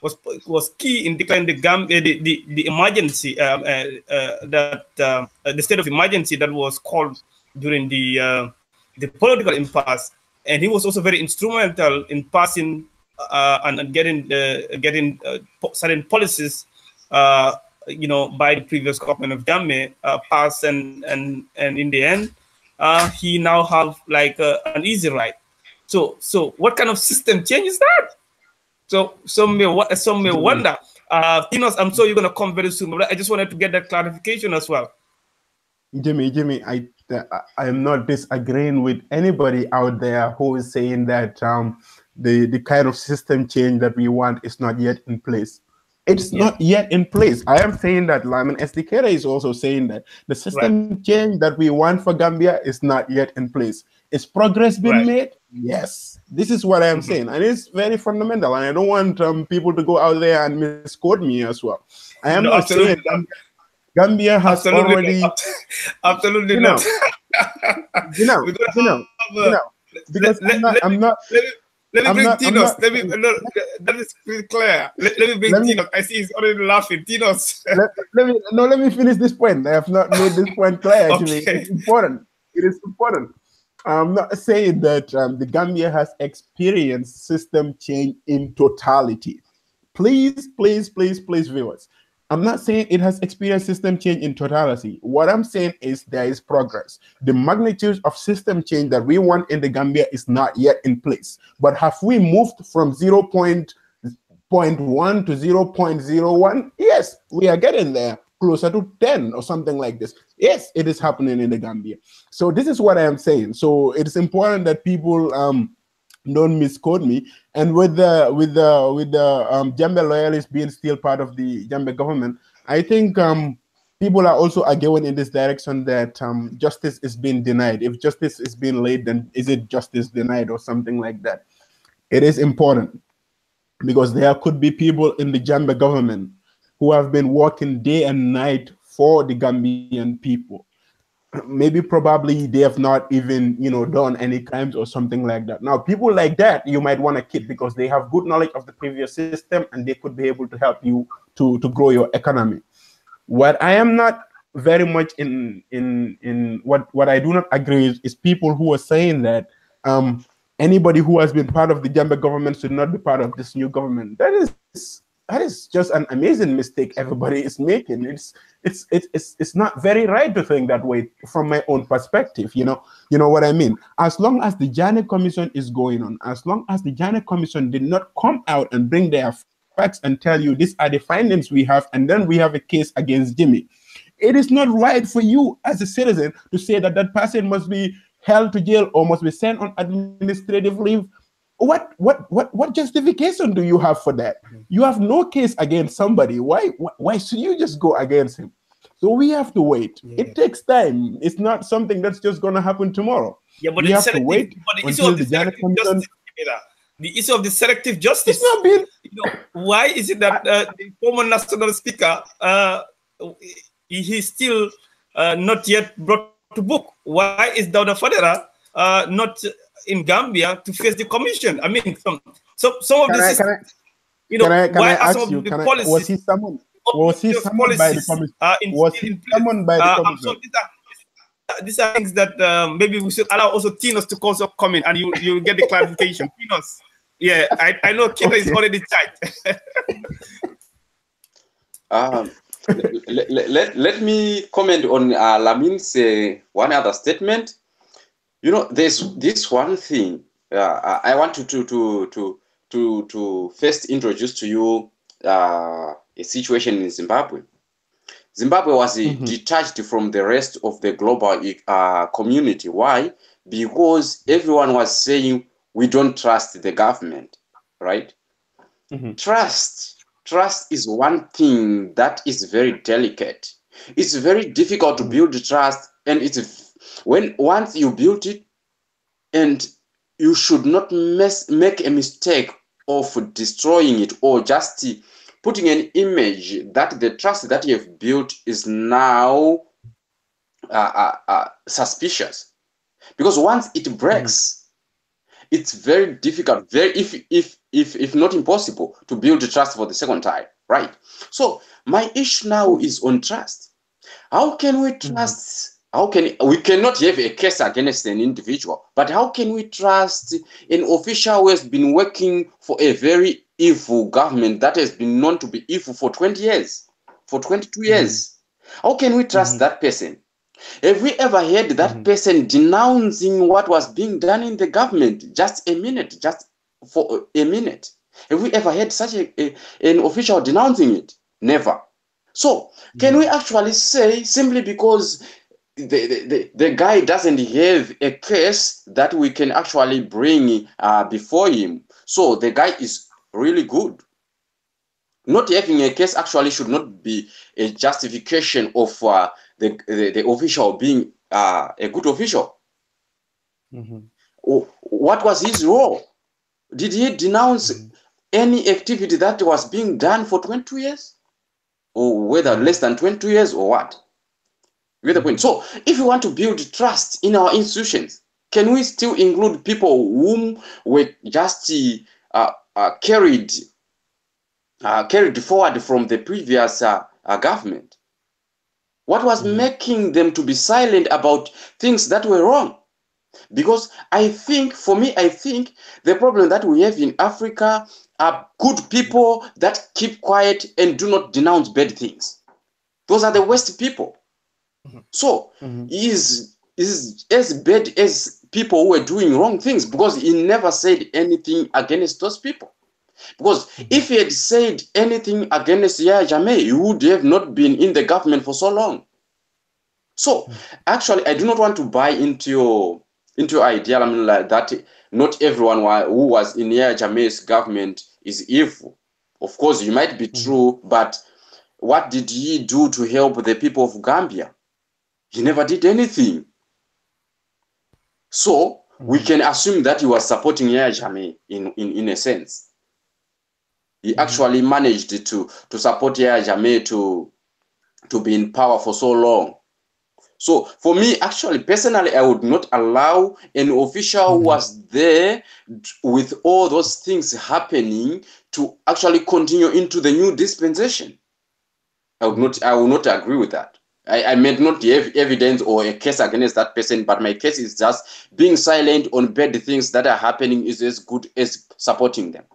was key in declaring the emergency that the state of emergency that was called during the political impasse, and he was also very instrumental in passing and getting certain policies. By the previous government of Gambia passed, and in the end, he now have like an easy ride. So what kind of system change is that? So some may wonder. Tinos, I'm sure you're gonna come very soon, but I just wanted to get that clarification as well. Jimmy, I am not disagreeing with anybody out there who is saying that the kind of system change that we want is not yet in place. It's not yet in place. I am saying that Lyman Estikera is also saying that the system change that we want for Gambia is not yet in place. Is progress being made? Yes. This is what I am saying. And it's very fundamental. And I don't want people to go out there and misquote me as well. I am not saying Gambia has already... Absolutely not. Because I'm not... Let me bring Tinos. That is pretty clear. Let me bring Tinos. I see he's already laughing. Tinos. Let me finish this point. I have not made this point clear. Actually, it's important. It is important. I'm not saying that the Gambia has experienced system change in totality. Please, viewers. I'm not saying it has experienced system change in totality. What I'm saying is there is progress. The magnitude of system change that we want in the Gambia is not yet in place. But have we moved from 0.1 to 0.01? Yes, we are getting there, closer to 10 or something like this. Yes, it is happening in the Gambia. So this is what I am saying. So it is important that people don't misquote me. And with the Jammeh loyalists being still part of the Jammeh government, I think people are also arguing in this direction that justice is being denied. If justice is being laid, then is it justice denied or something like that? It is important because there could be people in the Jammeh government who have been working day and night for the Gambian people. Maybe probably they have not even done any crimes or something like that. Now people like that you might want to keep because they have good knowledge of the previous system and they could be able to help you to grow your economy. What I am not very much in what I do not agree is people who are saying that Anybody who has been part of the Gambia government should not be part of this new government. That is just an amazing mistake everybody is making. It's not very right to think that way from my own perspective. You know what I mean? As long as the Janet Commission is going on, as long as the Janet Commission did not come out and bring their facts and tell you these are the findings we have, and then we have a case against Jimmy, it is not right for you as a citizen to say that that person must be held to jail or must be sent on administrative leave. What justification do you have for that? You have no case against somebody. Why should you just go against him? So we have to wait. Yeah. It takes time. It's not something that's just going to happen tomorrow. Yeah, but we have to wait until the Janet Commission. The issue of the selective justice. It's not been. Why is it that the former national speaker he's still not yet brought to book? Why is Dawda Fadera not in Gambia to face the commission? I mean, some of the systems. Can I ask you? Was he summoned? Was he summoned by the commission? Was he summoned by the commission? So these are things that maybe we should allow also Tinos to also comment, and you get the clarification. Tinos, yeah, I know Kino is already tight. Let me comment on Lamin's one other statement. There's this one thing I want to first introduce to you a situation in Zimbabwe. Zimbabwe was detached from the rest of the global community. Why? Because everyone was saying we don't trust the government, right? Trust is one thing that is very delicate. It's very difficult to build trust, and once you build it, and you should not make a mistake of destroying it or just putting an image that the trust that you have built is now suspicious. Because once it breaks, it's very difficult, if not impossible, to build trust for the second time, right? So my issue now is on trust. How can we trust? We cannot have a case against an individual, but how can we trust an official who has been working for a very evil government that has been known to be evil for 20 years, for 22 years? How can we trust that person? Have we ever heard that person denouncing what was being done in the government? Just for a minute. Have we ever heard such an official denouncing it? Never. So can we actually say simply because the guy doesn't have a case that we can actually bring before him, so the guy is really good? Not having a case actually should not be a justification of the official being a good official. What was his role? Did he denounce any activity that was being done for 22 years? Or whether less than 22 years or what? You get the point? So if we want to build trust in our institutions, can we still include people whom were just carried forward from the previous government? What was making them to be silent about things that were wrong? Because I think the problem that we have in Africa are good people that keep quiet and do not denounce bad things. Those are the worst people. So is as bad as people who were doing wrong things, because he never said anything against those people. Because if he had said anything against Yahya Jammeh, he would have not been in the government for so long. So actually, I do not want to buy into your idea, I mean, like that not everyone who was in Yahya Jammeh's government is evil. Of course, it might be true, but what did he do to help the people of Gambia? He never did anything. So we can assume that he was supporting Yahya Jammeh in a sense. He actually managed to support Yahya Jammeh to be in power for so long. So for me, actually, personally, I would not allow an official who was there with all those things happening to actually continue into the new dispensation. I will not agree with that. I may not have evidence or a case against that person, but my case is just being silent on bad things that are happening is as good as supporting them.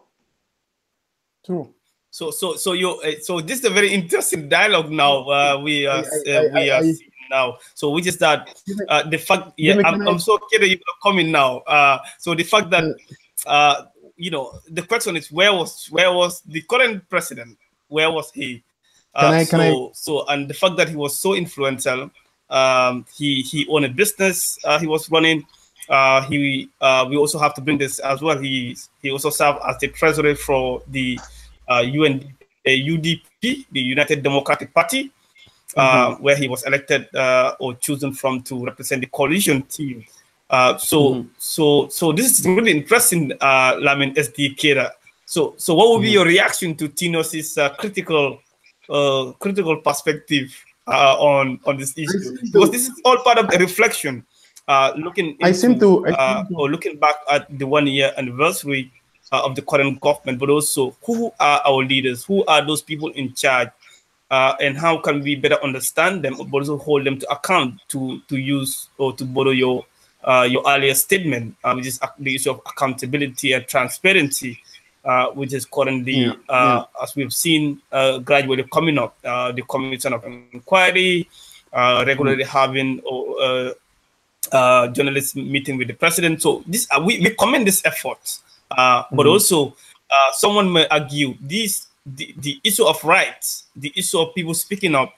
True. So this is a very interesting dialogue now. We are seeing now. So which is that the fact? Yeah, I'm so curious you're coming now. So the fact that you know, the question is where was the current president? Where was he? And the fact that he was so influential, he owned a business he was running. We also have to bring this as well. He also served as the treasurer for the UDP, the United Democratic Party, where he was elected or chosen from to represent the coalition team. So this is really interesting, Lamin SD Kera. So what would be your reaction to Tinos's critical perspective on this issue? Because this is all part of a reflection, looking back at the 1-year anniversary of the current government, but also who are our leaders, who are those people in charge, and how can we better understand them, but also hold them to account, to use, or to borrow your earlier statement, which is the issue of accountability and transparency, which is currently, as we've seen, gradually coming up. The Commission of Inquiry, regularly having journalists meeting with the president. So this we commend this effort, but also someone may argue the issue of rights, the issue of people speaking up,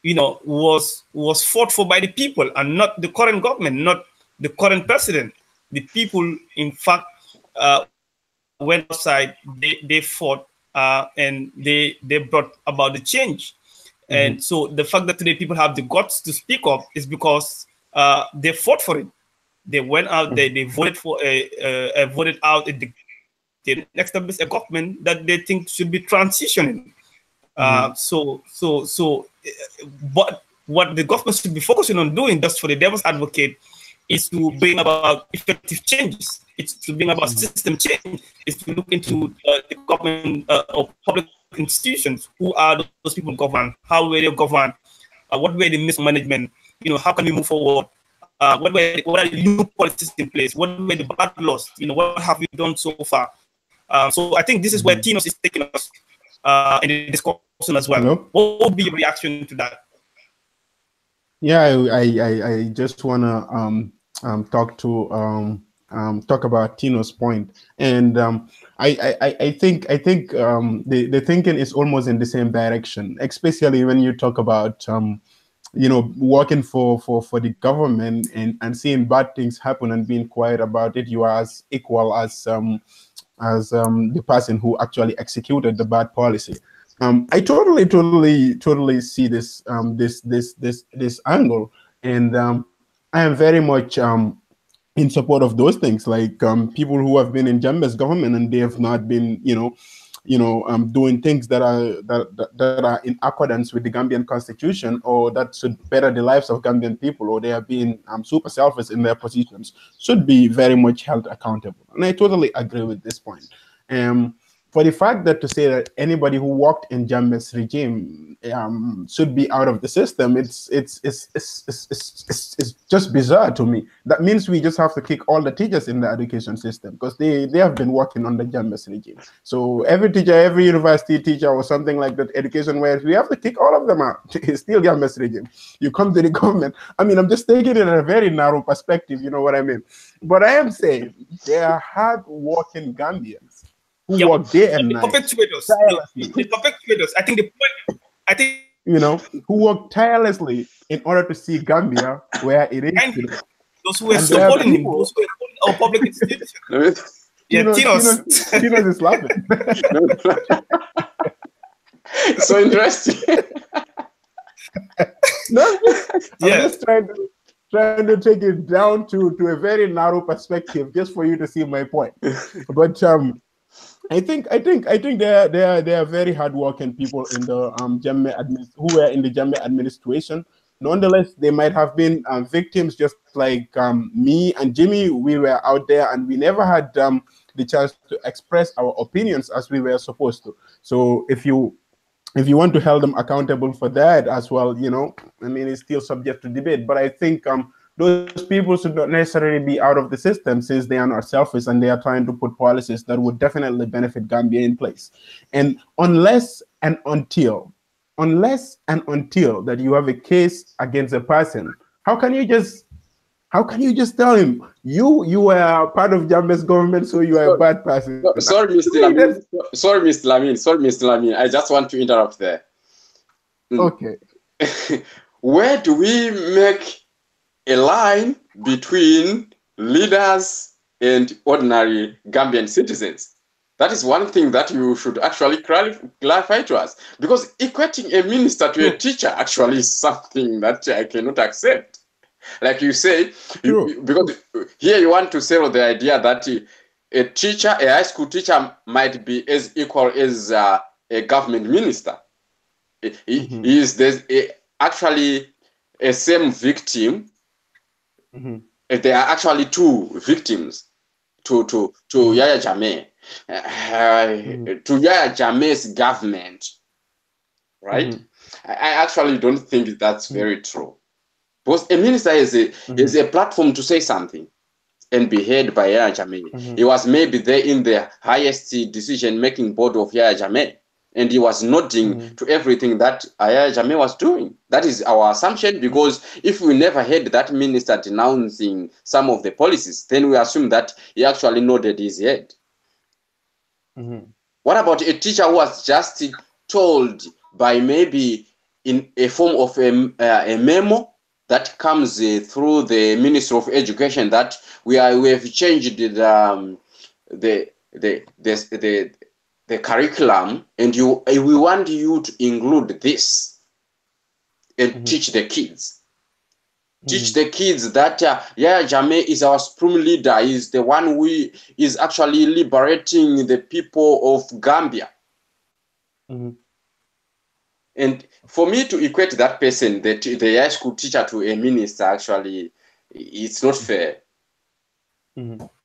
was fought for by the people and not the current government, not the current president. The people, in fact, went outside, they fought, and they brought about the change. And so the fact that today people have the guts to speak up is because they fought for it. They went out, they voted for voted out a next up is a government that they think should be transitioning. But what the government should be focusing on doing, just for the devil's advocate, is to bring about effective changes. It's to bring about system change. It's to look into the government or public institutions. Who are those people govern? How were they governed? What were the mismanagement? How can we move forward? What are the new policies in place? What were the bad laws? What have we done so far? So I think this is where Tinos is taking us in the discussion as well. Hello? What would be your reaction to that? Yeah, I just wanna talk about Tino's point, and I think the thinking is almost in the same direction, especially when you talk about working for the government and seeing bad things happen and being quiet about it. You are as equal as the person who actually executed the bad policy. I totally see this this angle, and I am very much in support of those things. Like people who have been in Jammeh's government and they have not been, doing things that are in accordance with the Gambian constitution, or that should better the lives of Gambian people, or they are being super selfish in their positions, should be very much held accountable. And I totally agree with this point. For the fact that to say that anybody who worked in Jammeh's regime should be out of the system, it's just bizarre to me. That means we just have to kick all the teachers in the education system because they have been working under Jammeh's regime. So every teacher, every university teacher or something like that, education-wise, we have to kick all of them out. It's still Jammeh's regime. You come to the government. I mean, I'm just taking it in a very narrow perspective, you know what I mean? But I am saying there are hard-working Gambians who work day and night. Perpetuators. The perpetuators. Who work tirelessly in order to see Gambia where it is today. Those who are supporting him, those who are supporting our public institutions. Tinos is laughing. So interesting. I'm just trying to take it down to a very narrow perspective, just for you to see my point. But I think there are very hardworking people in the Jammeh who were in the Jammeh administration. Nonetheless, they might have been victims, just like me and Jimmy. We were out there and we never had the chance to express our opinions as we were supposed to. So if you if you want to hold them accountable for that as well, you know, I mean, it's still subject to debate. But I think those people should not necessarily be out of the system, since they are not selfish and they are trying to put policies that would definitely benefit Gambia in place. And unless and until that you have a case against a person, how can you just tell him you were part of Jamaica's government, so you are a bad person? Sorry, Mr. Lamin. Sorry, Mr. Lamin. Sorry, Mr. Lamin. I just want to interrupt there. Okay. Where do we make a line between leaders and ordinary Gambian citizens? That is one thing that you should actually clarify to us, because equating a minister to a teacher actually is something that I cannot accept. Like you say, because here you want to sell the idea that a teacher, a high school teacher, might be as equal as a government minister. Is there actually a same victim? There are actually two victims to Yaya Jammeh, to Yaya Jammeh's government, right? I actually don't think that's very true. Because a minister is a platform to say something and be heard by Yaya Jammeh. He was maybe there in the highest decision-making board of Yaya Jammeh, and he was nodding to everything that Yaya Jammeh was doing. That is our assumption, because if we never heard that minister denouncing some of the policies, then we assume that he actually nodded his head. What about a teacher who was just told by maybe in a form of a memo that comes through the Ministry of Education that we have changed the curriculum, and we want you to include this and teach the kids. Teach the kids that Yaya Jammeh is our supreme leader, is the one who is actually liberating the people of Gambia. And for me to equate that person, the high school teacher, to a minister, actually, it's not fair.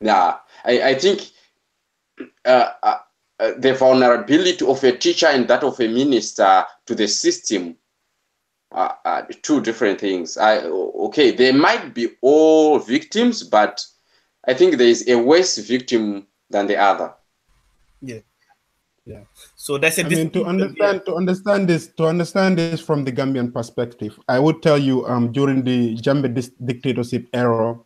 Now, I think the vulnerability of a teacher and that of a minister to the system are two different things. Okay, they might be all victims, but I think there is a worse victim than the other. Yeah. So that's to understand this from the Gambian perspective, I would tell you, during the Jammeh dictatorship era,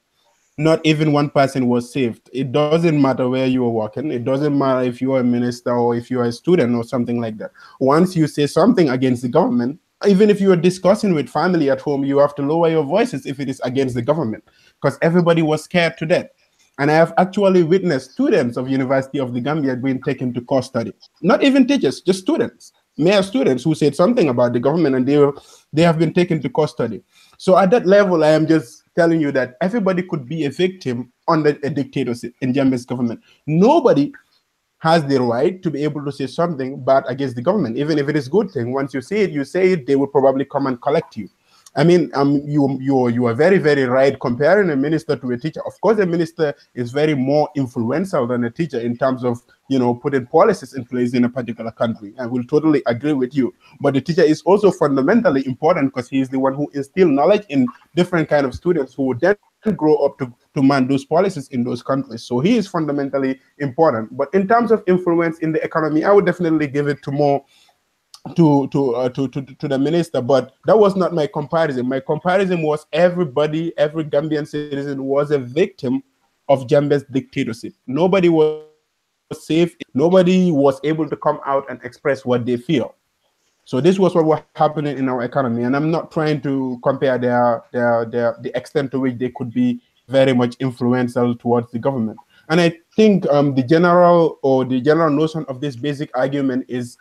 not even one person was saved. It doesn't matter where you are working. It doesn't matter if you are a minister or if you are a student or something like that. Once you say something against the government, even if you are discussing with family at home, you have to lower your voices if it is against the government, because everybody was scared to death. And I have actually witnessed students of University of the Gambia being taken to custody. Not even teachers, just students, mere students who said something about the government, and they have been taken to custody. So at that level, I am just telling you that everybody could be a victim under a dictatorship in Jammeh's government. Nobody has the right to be able to say something bad against the government, even if it is a good thing. Once you say it, they will probably come and collect you. I mean, you are very, very right comparing a minister to a teacher. Of course, a minister is very more influential than a teacher in terms of, you know, putting policies in place in a particular country. I will totally agree with you. But the teacher is also fundamentally important, because he is the one who instills knowledge in different kind of students who would then grow up to man those policies in those countries. So he is fundamentally important. But in terms of influence in the economy, I would definitely give it to more to the minister. But that was not my comparison. My comparison was every Gambian citizen was a victim of Jammeh's dictatorship. Nobody was safe. Nobody was able to come out and express what they feel. So this was what was happening in our economy, and I'm not trying to compare the extent to which they could be very much influential towards the government. And I think the general notion of this basic argument is,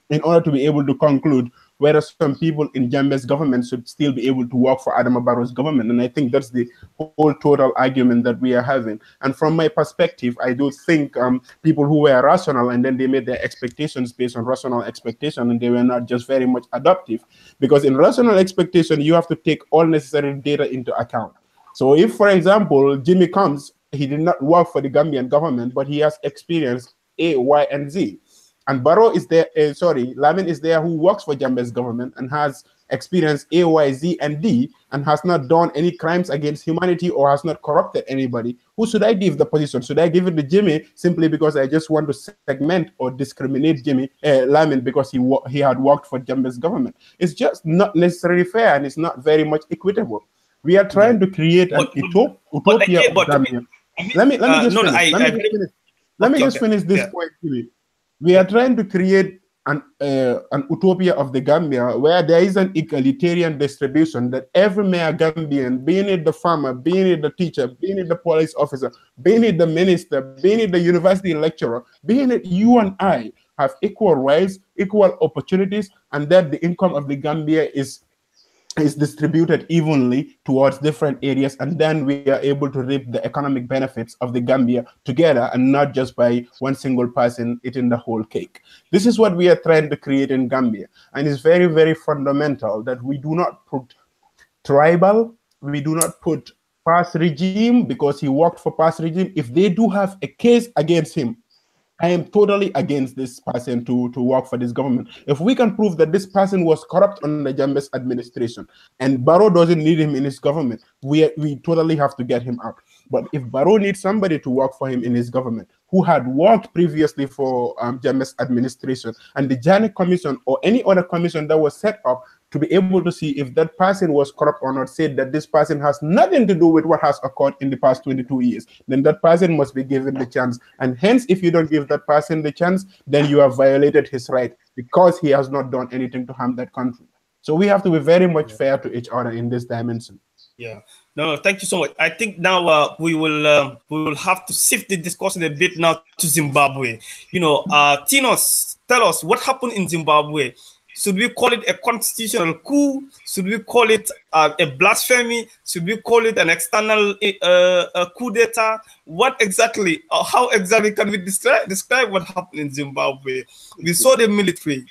in order to be able to conclude whether some people in Jammeh's government should still be able to work for Adama Barrow's government. And I think that's the whole total argument that we are having. And from my perspective, I do think people who were rational and then they made their expectations based on rational expectation, and they were not just very much adaptive. Because in rational expectation, you have to take all necessary data into account. So if, for example, Jimmy comes, he did not work for the Gambian government, but he has experienced A, Y, and Z. And Barrow is there, Lamin is there, who works for Jambe's government and has experienced A, Y, Z, and D, and has not done any crimes against humanity or has not corrupted anybody. Who should I give the position? Should I give it to Jimmy simply because I just want to segment or discriminate Lamin because he had worked for Jambe's government? It's just not necessarily fair, and it's not very much equitable. We are trying to create an utopia of Gambia. Let me just finish this point, Jimmy. We are trying to create an utopia of the Gambia where there is an egalitarian distribution, that every mere Gambian, being it the farmer, being it the teacher, being it the police officer, being it the minister, being it the university lecturer, being it you and I, have equal rights, equal opportunities, and that the income of the Gambia is distributed evenly towards different areas, and then we are able to reap the economic benefits of the Gambia together, and not just by one single person eating the whole cake. This is what we are trying to create in Gambia, and it's very, very fundamental that we do not put tribal, we do not put past regime because he worked for past regime. If they do have a case against him, I am totally against this person to work for this government. If we can prove that this person was corrupt under Jambe's administration and Barrow doesn't need him in his government, we totally have to get him out. But if Barrow needs somebody to work for him in his government who had worked previously for Jambe's administration, and the Janet Commission or any other commission that was set up to be able to see if that person was corrupt or not, said that this person has nothing to do with what has occurred in the past 22 years, then that person must be given the chance. And hence, if you don't give that person the chance, then you have violated his right because he has not done anything to harm that country. So we have to be very much fair to each other in this dimension. Yeah. No, thank you so much. I think now we will have to shift the discussion a bit now to Zimbabwe. Tinos, tell us what happened in Zimbabwe. Should we call it a constitutional coup? Should we call it a blasphemy? Should we call it an external coup d'etat? What exactly, how exactly can we describe what happened in Zimbabwe? We saw the military,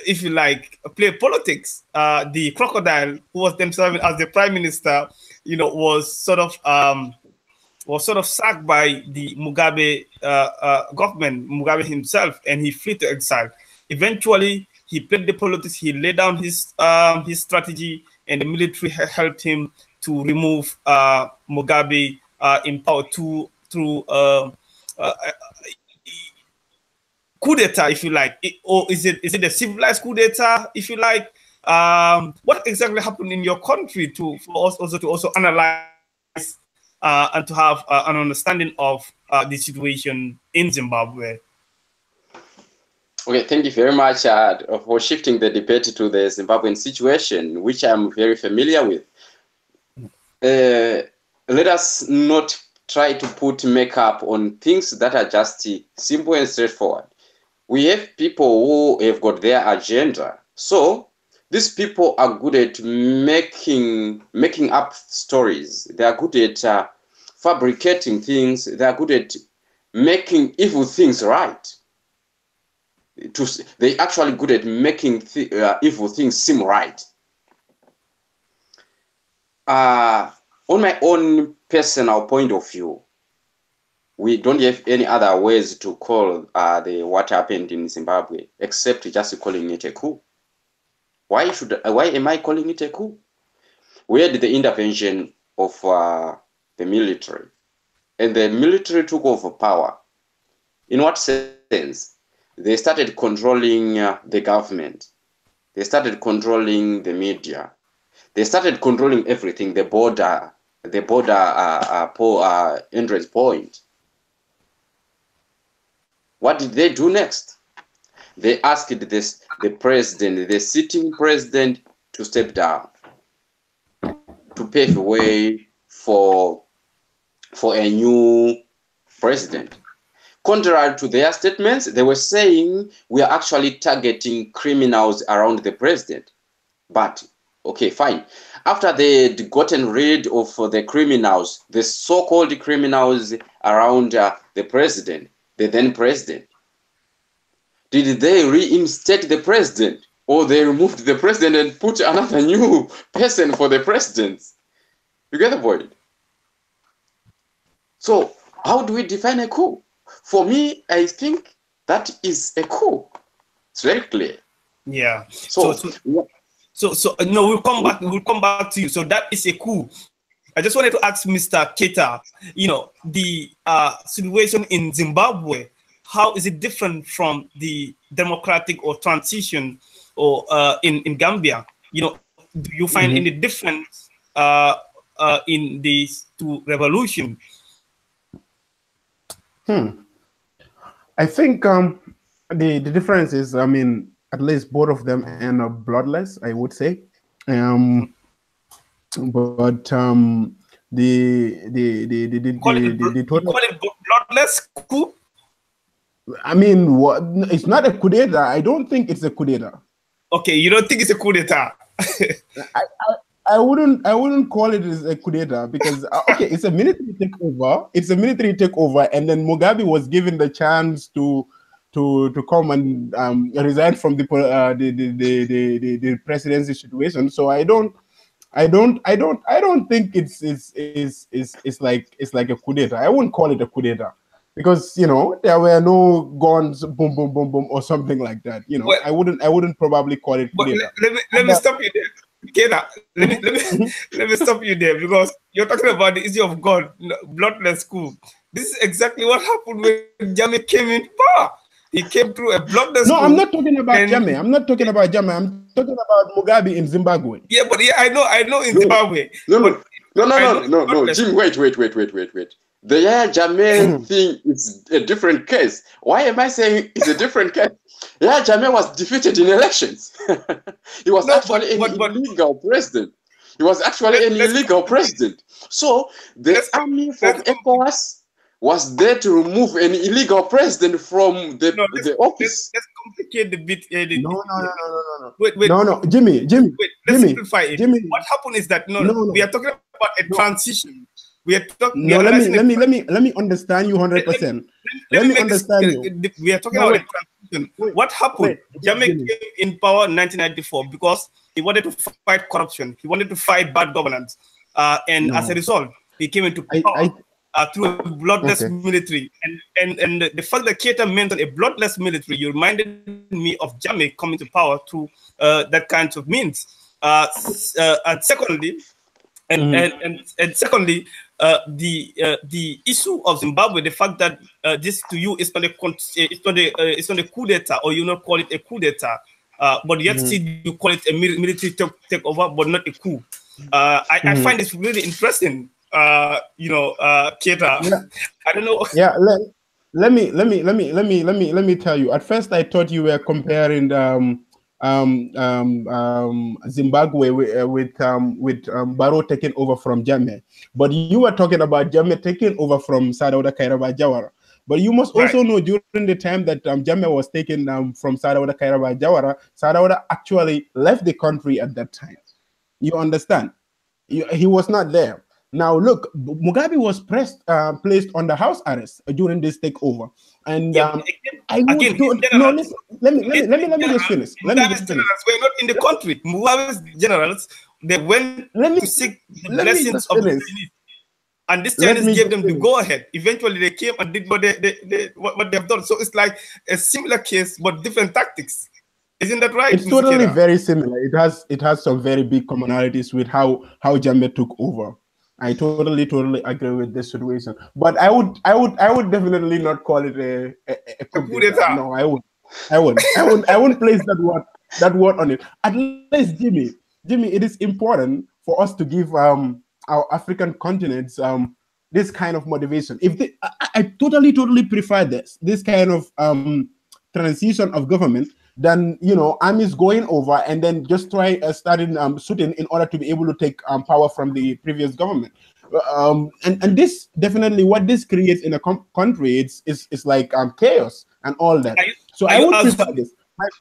if you like, play politics. The crocodile, who was then serving as the prime minister, was sort of sacked by the Mugabe government, Mugabe himself, and he fled to exile. Eventually, he played the politics, he laid down his strategy, and the military helped him to remove Mugabe in power through coup d'etat, if you like. Or is it a civilized coup d'etat, if you like? What exactly happened in your country for us also to analyze and to have an understanding of the situation in Zimbabwe? Okay, thank you very much for shifting the debate to the Zimbabwean situation, which I'm very familiar with. Let us not try to put makeup on things that are just simple and straightforward. We have people who have got their agenda. So these people are good at making up stories. They are good at fabricating things. They are good at making evil things right. They actually good at making evil things seem right. On my own personal point of view, we don't have any other ways to call what happened in Zimbabwe except just calling it a coup. Why am I calling it a coup? We had the intervention of the military, and the military took over power. In what sense? They started controlling the government. They started controlling the media. They started controlling everything, the border entrance point. What did they do next? They asked the president, the sitting president, to step down, to pave the way for a new president. Contrary to their statements, they were saying we are actually targeting criminals around the president. But, okay, fine. After they had gotten rid of the criminals, the so-called criminals around the president, the then president, did they reinstate the president, or they removed the president and put another new person for the president? You get the point? So How do we define a coup? For me, I think that is a coup. It's very clear. Yeah. So No, we'll come back. We'll come back to you. So that is a coup. I just wanted to ask Mr. Keita, the situation in Zimbabwe, how is it different from the democratic or transition or in Gambia? Do you find any difference in these two revolutions? I think the difference is, I mean, at least both of them end up bloodless, I would say. But the total, call it bloodless coup? I mean, what? It's not a coup d'etat. I don't think it's a coup d'etat. Okay, you don't think it's a coup d'etat? I wouldn't call it as a coup d'etat because okay, it's a military takeover. It's a military takeover, and then Mugabe was given the chance to come and resign from the presidency situation. So I don't think it's like a coup d'etat. I wouldn't call it a coup d'etat because there were no guns, boom, boom, boom, boom, or something like that. Well, I wouldn't probably call it coup d'etat. Let me stop you there. Keda, let me stop you there because you're talking about the issue of God, bloodless coup. This is exactly what happened when Jammeh came in power. He came through a bloodless coup. No, I'm not talking about Jammeh. I'm not talking about Jammeh. I'm talking about Mugabe in Zimbabwe. Yeah, but yeah, I know in Zimbabwe. No, Jim, wait. The Yahya Jammeh thing is a different case. Why am I saying it's a different case? Yahya Jammeh was defeated in elections. He was actually an illegal president. He was actually an illegal president. So the army from ECOWAS was there to remove an illegal president from the office. Let's complicate the bit. No. Wait. No, Jimmy. Wait, let's simplify it. Jimmy. What happened is that we are talking about a transition. We are talking. No, let me understand you 100%. Let me understand you. We are talking about a transition. What happened? Jammeh came in power in 1994 because he wanted to fight corruption. He wanted to fight bad governance, and as a result, he came into power through a bloodless military. And the fact that Keita mentioned a bloodless military, you reminded me of Jammeh coming to power through that kind of means. And secondly, the issue of Zimbabwe, the fact that this to you is not a coup d'etat, or you not call it a coup d'etat, but yet still you call it a military takeover, but not a coup. I find this really interesting. Keita. Yeah. I don't know. Yeah, let me tell you. At first, I thought you were comparing Zimbabwe with Barrow taking over from Jammeh, but you were talking about Jammeh taking over from Sadauda Kairaba-Jawara. But you must also know during the time that Jammeh was taken from Sadauda Kairaba-Jawara, Sadauda actually left the country at that time. You understand? He was not there. Now look, Mugabe was placed under house arrest during this takeover, and let me just finish. We're not in the country. Mugabe's generals, they went to seek the blessings of the Chinese, and this Chinese gave them the go ahead. Eventually, they came and did what they have done. So it's like a similar case, but different tactics. Isn't that right? It's totally very similar. It has some very big commonalities with how Jammeh took over. I totally agree with this situation, but I would definitely not call it a coup d'etat. No, I wouldn't place that word on it. At least, Jimmy, it is important for us to give our African continents this kind of motivation. I totally prefer this kind of transition of government than armies going over and then just starting shooting in order to be able to take power from the previous government. And this definitely what this creates in a country, it's like chaos and all that. I would prefer this.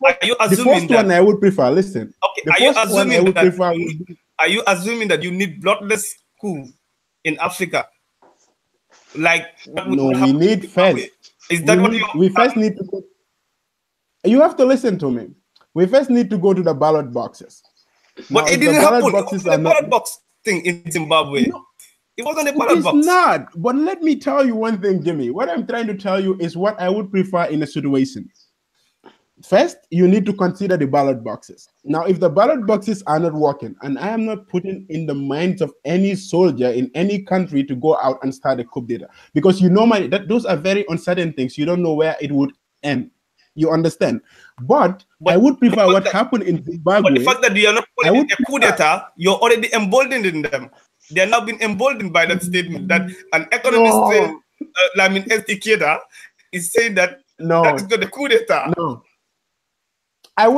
The first one I would prefer. Listen. Okay. Are you assuming that you need bloodless coup in Africa? Like no, we need first. Is that we first need to go? You have to listen to me. We first need to go to the ballot boxes. But it didn't happen. The ballot box thing in Zimbabwe. It wasn't a It ballot is box. not. But let me tell you one thing, Jimmy. What I'm trying to tell you is what I would prefer in a situation. First, you need to consider the ballot boxes. Now, if the ballot boxes are not working, and I am not putting in the minds of any soldier in any country to go out and start a coup d'etat, because you know that those are very uncertain things. You don't know where it would end. You understand? But I would prefer what happened in Zimbabwe. But the fact that you are not calling it a coup d'etat, you're already emboldened in them. They are now being emboldened by that statement that an economist, SD Keda, is saying that that is not a coup d'etat. No, I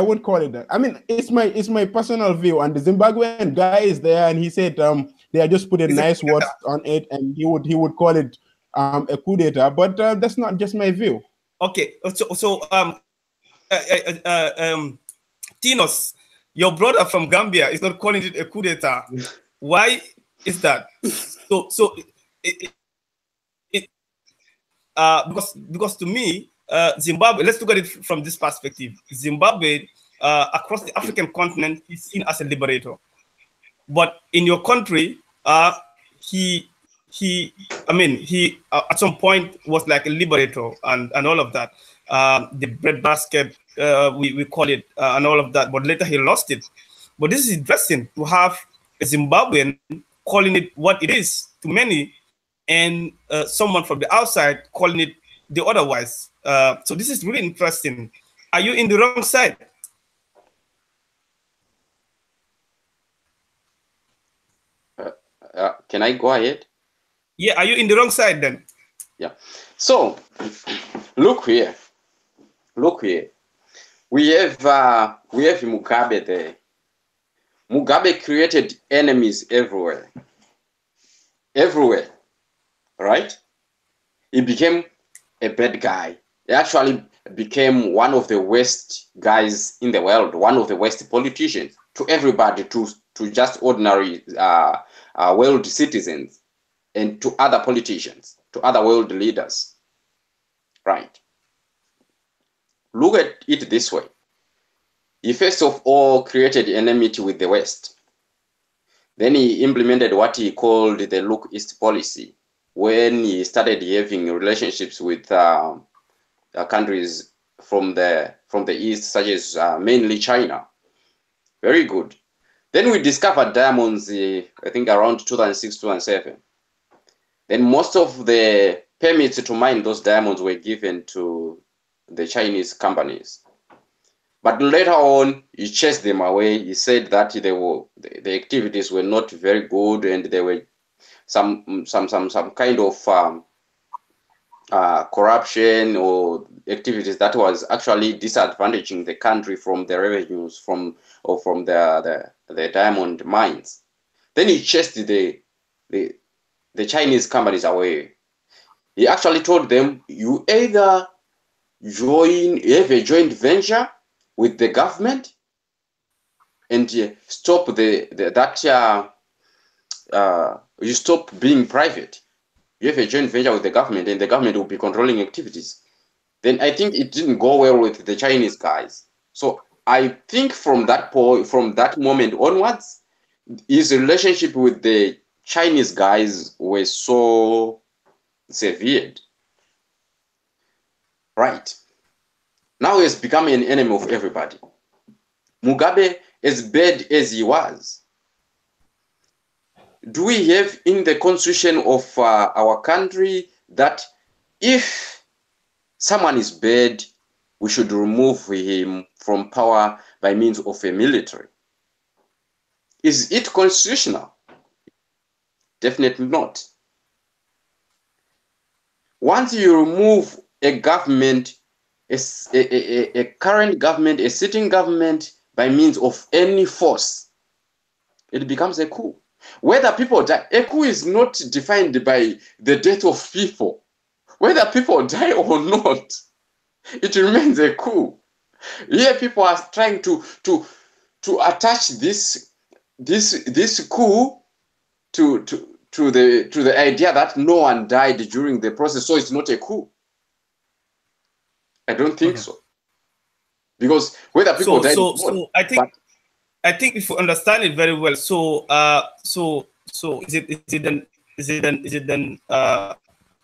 would call it that. I mean, it's my personal view. And the Zimbabwean guy is there, and he said they are just putting nice words on it, and he would call it a coup d'etat. But that's not just my view. Okay, so Tinos, your brother from Gambia is not calling it a coup d'etat. Why is that? Because to me, Zimbabwe, let's look at it from this perspective. Zimbabwe, across the African continent, is seen as a liberator. But in your country, he at some point was like a liberator and all of that. The breadbasket, we call it, and all of that. But later he lost it. But this is interesting to have a Zimbabwean calling it what it is to many, and someone from the outside calling it the otherwise. So this is really interesting. Are you in the wrong side? Can I go ahead? Yeah, are you in the wrong side then? Yeah. So, look here. Look here. We have Mugabe there. Mugabe created enemies everywhere. Everywhere. Right? He became a bad guy. He actually became one of the worst guys in the world, one of the worst politicians to everybody, to just ordinary world citizens, and to other politicians, to other world leaders. Right. Look at it this way. He first of all created enmity with the West. Then he implemented what he called the Look East policy, when he started having relationships with countries from the East, such as mainly China. Very good. Then we discovered diamonds, I think around 2006, 2007. Then most of the permits to mine those diamonds were given to the Chinese companies. But later on, he chased them away. He said that the activities were not very good, and there were some kind of corruption or activities that was actually disadvantaging the country from the revenues from the diamond mines. Then he chased the Chinese companies away. He actually told them, you either have a joint venture with the government and stop you stop being private. You have a joint venture with the government, and the government will be controlling activities. Then I think it didn't go well with the Chinese guys. So I think from that moment onwards, his relationship with the Chinese guys was so severed. Right. Now he has become an enemy of everybody. Mugabe, as bad as he was, do we have in the constitution of our country that if someone is bad, we should remove him from power by means of a military? Is it constitutional? Definitely not. Once you remove a government, a current government, a sitting government, by means of any force, it becomes a coup. Whether people die, a coup is not defined by the death of people. Whether people die or not, it remains a coup. Here people are trying to attach this coup to the idea that no one died during the process, so it's not a coup. I don't think so. Because whether people died or not, I think if you understand it very well, so So is it then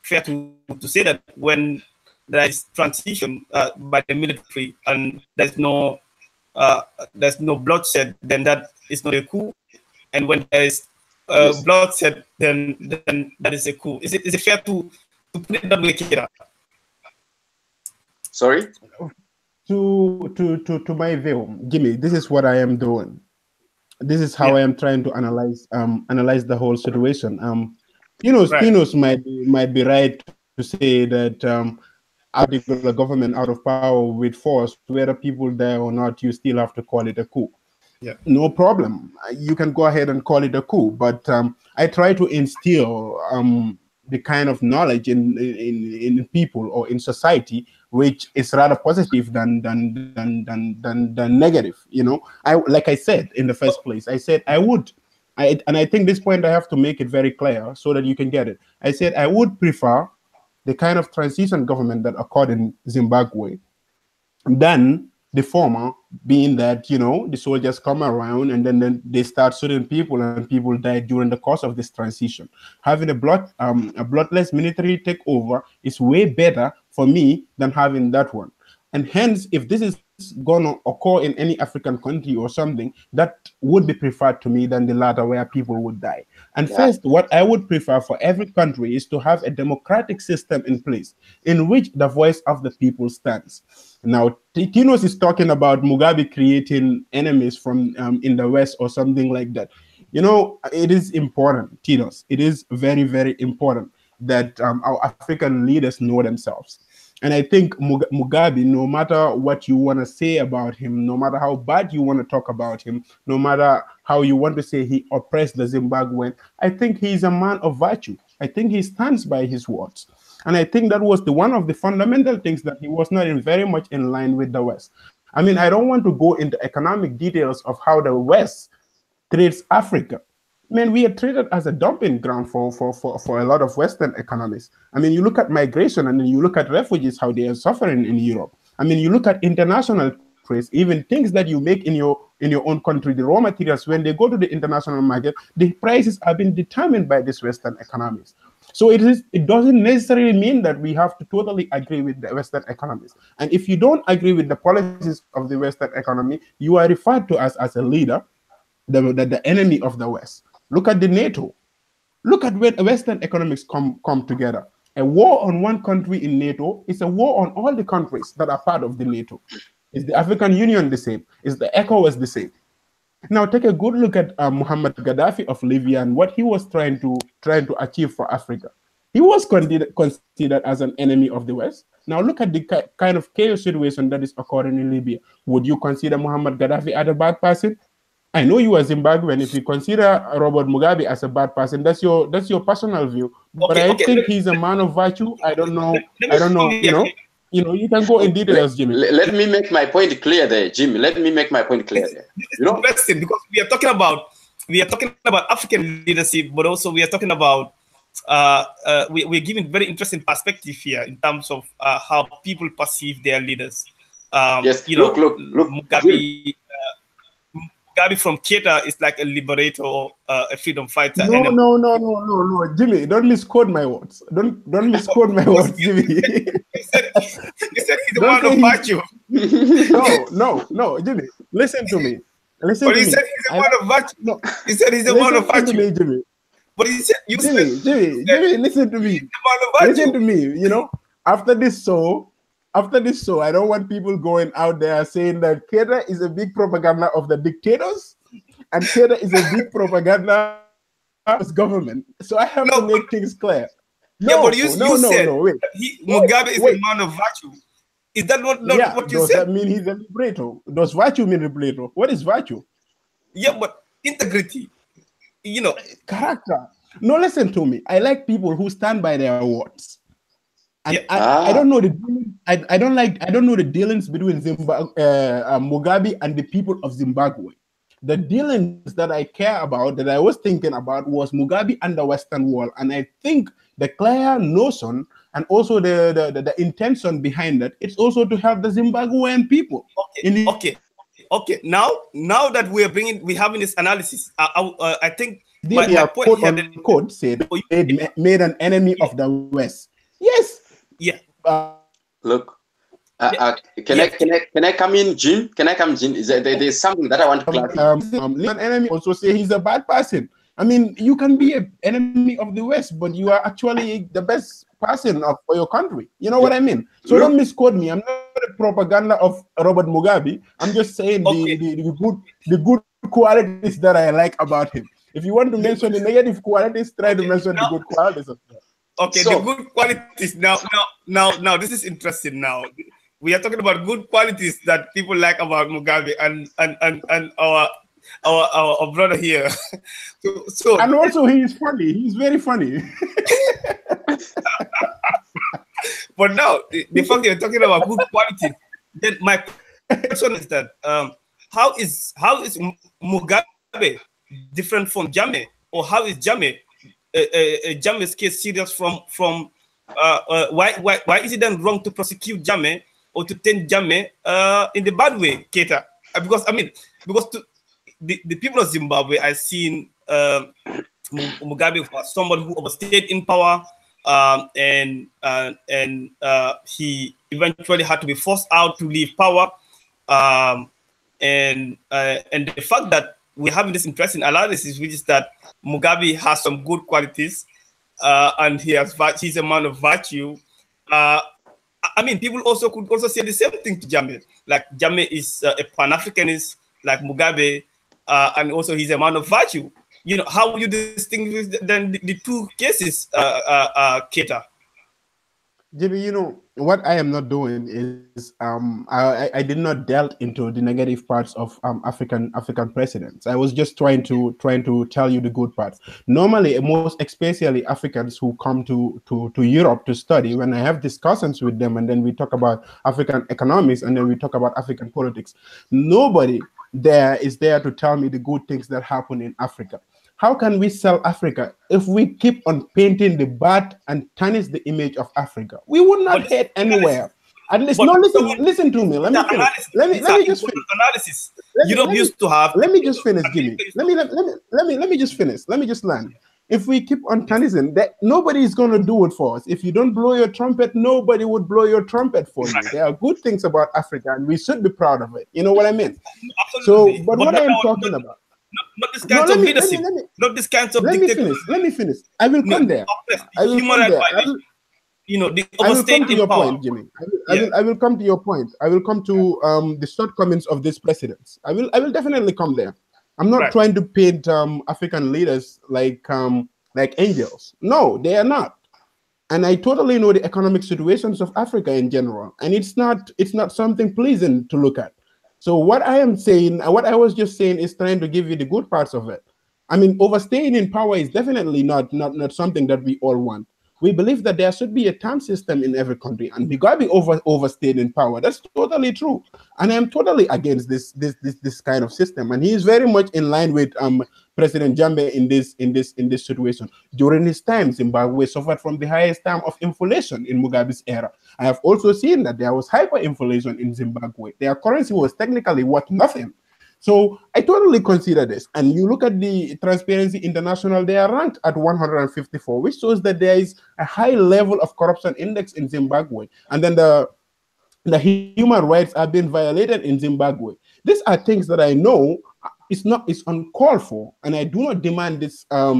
fair to say that when there is transition by the military and there's no bloodshed, then that is not a coup, and when there is Yes. bloodshed, then that is a coup. Is it fair to put it that way, Kira? Sorry? To my view, Jimmy, this is what I am doing. This is how I am trying to analyze the whole situation. Pinos might be right to say that a particular government out of power with force, whether people die or not, you still have to call it a coup. Yeah. No problem. You can go ahead and call it a coup, but I try to instill the kind of knowledge in people or in society which is rather positive than negative. Like I said in the first place, I said I would. And I think this point I have to make it very clear so that you can get it. I said I would prefer the kind of transition government that occurred in Zimbabwe than the former, being that the soldiers come around and then they start shooting people and people die during the course of this transition. Having a bloodless military takeover is way better for me than having that one. And hence, if this is going to occur in any African country or something, that would be preferred to me than the latter where people would die. And first, what I would prefer for every country is to have a democratic system in place in which the voice of the people stands. Now, Tinos is talking about Mugabe creating enemies from in the West or something like that. It is important, Tinos. It is very, very important that our African leaders know themselves. And I think Mugabe, no matter what you want to say about him, no matter how bad you want to talk about him, no matter how you want to say he oppressed the Zimbabwean, I think he's a man of virtue. I think he stands by his words. And I think that was one of the fundamental things that he was not very much in line with the West. I mean, I don't want to go into economic details of how the West treats Africa. Man, we are treated as a dumping ground for a lot of Western economies. I mean, you look at migration and then you look at refugees, how they are suffering in Europe. I mean, you look at international trade, even things that you make in your own country, the raw materials, when they go to the international market, the prices have been determined by these Western economies. So it doesn't necessarily mean that we have to totally agree with the Western economies. And if you don't agree with the policies of the Western economy, you are referred to as a leader, the enemy of the West. Look at the NATO. Look at where Western economics come together. A war on one country in NATO is a war on all the countries that are part of the NATO. Is the African Union the same? Is the ECOWAS the same? Now take a good look at Muhammad Gaddafi of Libya and what he was trying to achieve for Africa. He was considered as an enemy of the West. Now look at the kind of chaos situation that is occurring in Libya. Would you consider Muhammad Gaddafi as a bad person? I know you are Zimbabwean. If you consider Robert Mugabe as a bad person, that's your personal view. But I think he's a man of virtue. I don't know. You can go in details, Jimmy. Let me make my point clear there, Jimmy. Let me make my point clear there. Interesting, because we are talking about African leadership, but also we are talking about we're giving very interesting perspective here in terms of how people perceive their leaders. Yes, look, Mugabe. Mugabe from Keita is like a liberator, a freedom fighter. No, Jimmy, don't misquote my words. Don't misquote my words, Jimmy. You said he's a man of virtue. No, Jimmy, listen to me. He said he's a man of virtue. No, he said he's a man of virtue. Listen to me, Jimmy. But he said Jimmy, listen to me. Listen to me. After this show, I don't want people going out there saying that Keita is a big propaganda of the dictators and Keita is a big propaganda of his government. So I have to make things clear. Wait. Mugabe is a man of virtue. Is that what you said? Does that mean he's a liberator? Does virtue mean liberator? What is virtue? Yeah, but integrity, Character. No, listen to me. I like people who stand by their words. And I don't know I don't know the dealings between Mugabe and the people of Zimbabwe. The dealings that I care about, that I was thinking about, was Mugabe and the Western world. And I think the clear notion and also the intention behind it, it's also to help the Zimbabwean people. Okay. Now that we're having this analysis, I think my point quote here unquote said made an enemy of the West. Yes. Yeah. Look, can I come in, Jim? Can I come, Jim? There's something that I want to clarify. An enemy also say he's a bad person. I mean, you can be an enemy of the West, but you are actually the best person for your country. You know what I mean? So don't misquote me. I'm not a propaganda of Robert Mugabe. I'm just saying the good qualities that I like about him. If you want to mention the negative qualities, try to mention the good qualities of him. Okay, so, the good qualities. Now, this is interesting. Now, we are talking about good qualities that people like about Mugabe and our brother here. so and also he is funny. He's very funny. But now the fact you're talking about good qualities, then my question is that how is Mugabe different from Jammeh, or how is Jammeh's case serious from why is it then wrong to prosecute Jammeh or to turn Jammeh in the bad way, Keita? Because the people of Zimbabwe are seeing Mugabe as somebody who overstayed in power, and he eventually had to be forced out to leave power, and the fact that we're having this interesting analysis, which is that Mugabe has some good qualities, and he's a man of virtue. I mean, people could also say the same thing to Jammeh. Like Jammeh is a Pan-Africanist, like Mugabe, and also he's a man of virtue. You know, how would you distinguish then the two cases, Keita? Jimmy, you know, what I am not doing is I did not delve into the negative parts of African presidents. I was just trying to tell you the good parts. Normally, most especially Africans who come to Europe to study, when I have discussions with them and then we talk about African economics and then we talk about African politics, nobody there is there to tell me the good things that happen in Africa. How can we sell Africa if we keep on painting the bad and tarnish the image of Africa? We would not head anywhere. At least, listen to me. Let me finish. Let me just finish. Analysis. You don't used to have. Let me just finish, Jimmy. Let me just finish. Let me just land. If we keep on tarnishing, that nobody is going to do it for us. If you don't blow your trumpet, nobody would blow your trumpet for you. There are good things about Africa, and we should be proud of it. You know what I mean? Absolutely. So, but what I am talking about. Not this kind of leadership. Not this kind of dictatorship. Let me finish. I will come there. I will come there. You know, I will come to your point, Jimmy. I will come to your point. I will come to the shortcomings of this president. I will definitely come there. I'm not trying to paint African leaders like angels. No, they are not. And I totally know the economic situations of Africa in general, and it's not something pleasant to look at. So what I am saying, what I was just saying, is trying to give you the good parts of it. I mean, overstaying in power is definitely not something that we all want. We believe that there should be a term system in every country, and Mugabe overstayed in power. That's totally true, and I'm totally against this kind of system. And he is very much in line with President Jammeh in this situation. During his time, Zimbabwe suffered from the highest time of inflation in Mugabe's era. I have also seen that there was hyperinflation in Zimbabwe. Their currency was technically worth nothing. So I totally consider this. And you look at the Transparency International, they are ranked at 154, which shows that there is a high level of corruption index in Zimbabwe. And then the human rights are being violated in Zimbabwe. These are things that I know it's uncalled for. And I do not demand this. I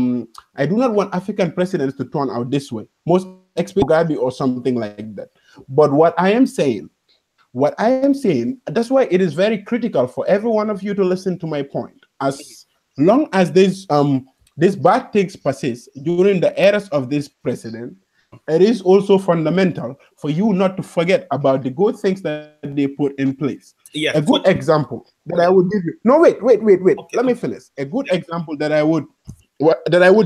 do not want African presidents to turn out this way. Most expect Mugabe or something like that. But what I am saying, that's why it is very critical for every one of you to listen to my point. As long as this bad things persist during the eras of this president, it is also fundamental for you not to forget about the good things that they put in place. Yeah, a good example that I would give you. No, wait. Okay. Let me finish. A good example that I would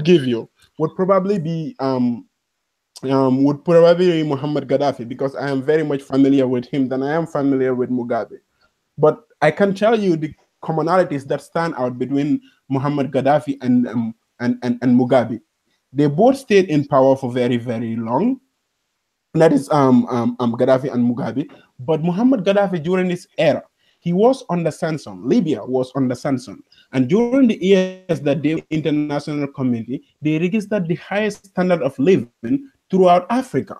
give you would probably be Muhammad Gaddafi, because I am very much familiar with him than I am familiar with Mugabe. But I can tell you the commonalities that stand out between Muhammad Gaddafi and Mugabe. They both stayed in power for very, very long. That is Gaddafi and Mugabe. But Muhammad Gaddafi, during this era, he was under sanction. Libya was under sanction. And during the years that they were international community, they registered the highest standard of living throughout Africa.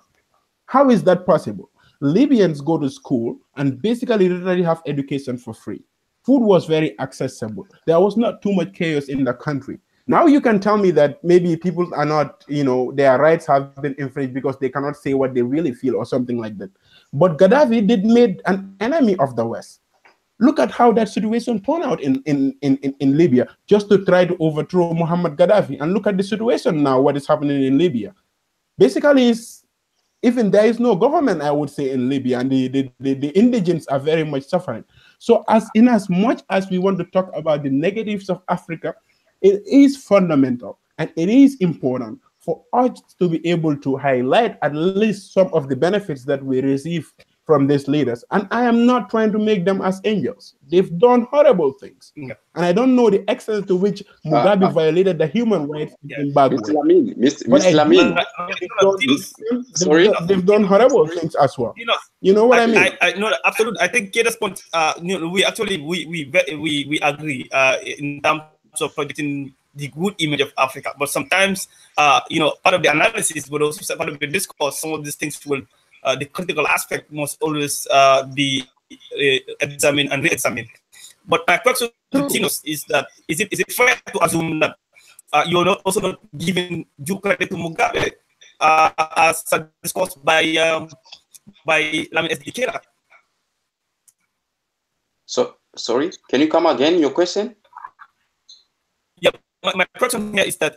How is that possible? Libyans go to school and basically literally have education for free. Food was very accessible. There was not too much chaos in the country. Now you can tell me that maybe people are not, their rights have been infringed because they cannot say what they really feel or something like that. But Gaddafi did made an enemy of the West. Look at how that situation turned out in Libya, just to try to overthrow Muhammad Gaddafi. And look at the situation now, what is happening in Libya. Basically, even there is no government, I would say, in Libya, and the indigents are very much suffering. So as much as we want to talk about the negatives of Africa, it is fundamental and it is important for us to be able to highlight at least some of the benefits that we receive from these leaders. And I am not trying to make them as angels. They've done horrible things. Yeah. And I don't know the extent to which Mugabe violated the human rights in Zimbabwe. Mr. Lamin, they've done horrible things as well. You know what I mean? I know, absolutely. I think Keda's point, we agree in terms of projecting the good image of Africa. But sometimes, part of the analysis, but also part of the discourse, some of these things will, the critical aspect must always be examined and re-examined. But my question to Tinos is that, is it fair to assume that you're also not giving due credit to Mugabe as discussed by Lamin Keda? So, sorry, can you come again, your question? Yeah, my question here is that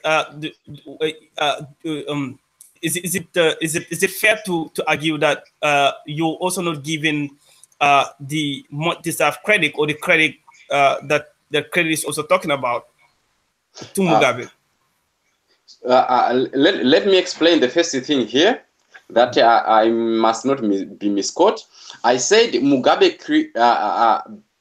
is it fair to argue that you're also not giving the more deserved credit, or the credit that the credit is also talking about, to Mugabe? Let me explain the first thing here, that I must not be misquoted. I said Mugabe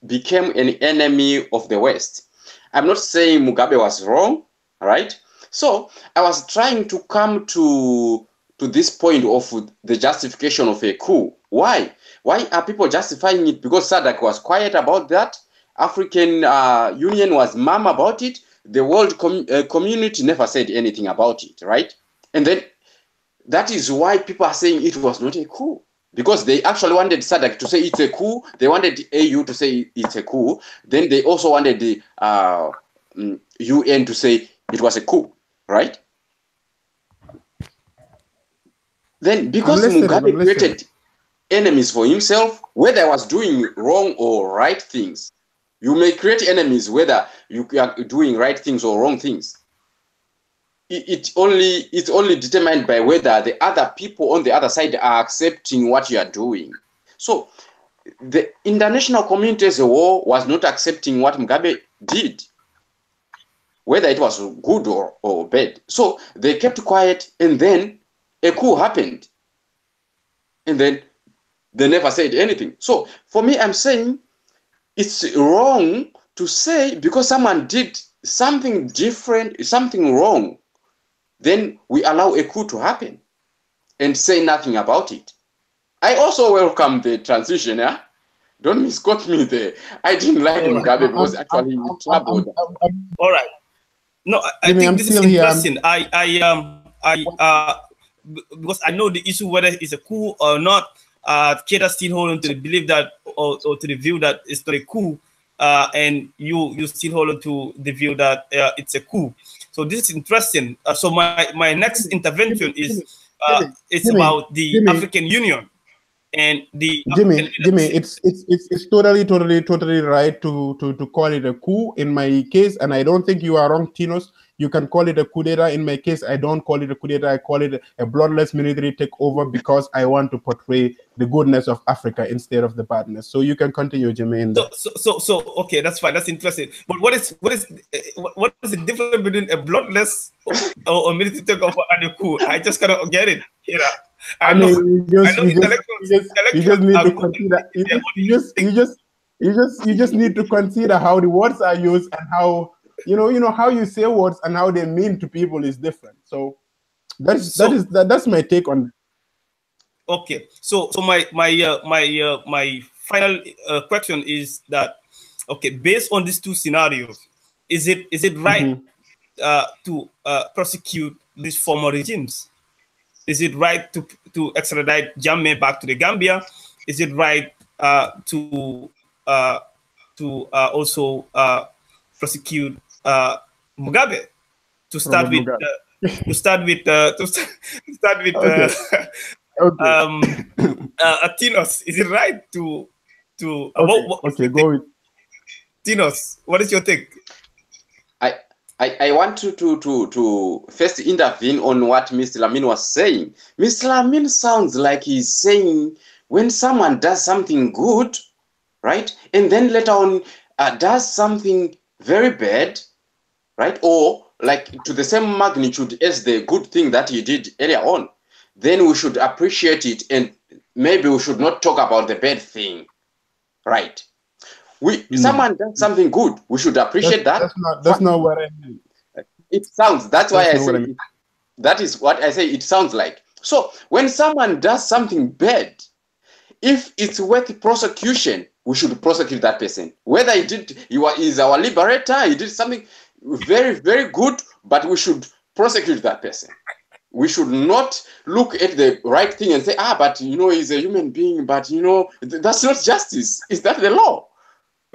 became an enemy of the West. I'm not saying Mugabe was wrong, right? So I was trying to come to this point of the justification of a coup. Why? Why are people justifying it? Because SADC was quiet about that. African Union was mum about it. The world community never said anything about it, right? And then that is why people are saying it was not a coup. Because they actually wanted SADC to say it's a coup. They wanted the AU to say it's a coup. Then they also wanted the UN to say it was a coup, right? Then because Mugabe created enemies for himself, whether I was doing wrong or right things, you may create enemies whether you are doing right things or wrong things. It's only determined by whether the other people on the other side are accepting what you are doing. So the international community as a whole was not accepting what Mugabe did, whether it was good or bad. So they kept quiet, and then a coup happened. And then they never said anything. So for me, I'm saying it's wrong to say because someone did something different, something wrong, then we allow a coup to happen and say nothing about it. I also welcome the transition. Yeah? Don't misquote me there. I didn't like Mugabe because actually he troubled. All right. No, I think this is interesting. Because I know the issue whether it's a coup or not. Keda still holding to the belief that, or to the view that it's not a coup, and you still hold on to the view that it's a coup. So this is interesting. So my next intervention is about the African Union and the Jimmy, it's totally right to call it a coup in my case, and I don't think you are wrong, Tinos. You can call it a coup d'etat. In my case, I don't call it a coup d'etat. I call it a bloodless military takeover because I want to portray the goodness of Africa instead of the badness. So you can continue, Jimmy. So okay, that's fine. That's interesting. But what is the difference between a bloodless or military takeover and a coup? I just cannot get it. You know. I mean, you just need to consider. You just need to consider how the words are used and how how you say words and how they mean to people is different. So that's my take on it. Okay, so my final question is that, okay, based on these two scenarios, is it right to prosecute these former regimes? Is it right to extradite Jammeh back to the Gambia? Is it right to also prosecute Mugabe? To start with, Okay. Tinos, is it right to okay, go with Tinos? What is your take? I want to first intervene on what Mr. Lamin was saying. Mr. Lamin sounds like he's saying when someone does something good, right, and then later on does something very bad, right, or like to the same magnitude as the good thing that he did earlier on, then we should appreciate it, and maybe we should not talk about the bad thing, right? Someone does something good, we should appreciate that. That's not what I mean. It sounds, that's why I say that is what I say it sounds like. So when someone does something bad, if it's worth prosecution, we should prosecute that person. Whether he is our liberator, he did something very, very good, but we should prosecute that person. We should not look at the right thing and say, but he's a human being, but that's not justice. Is that the law?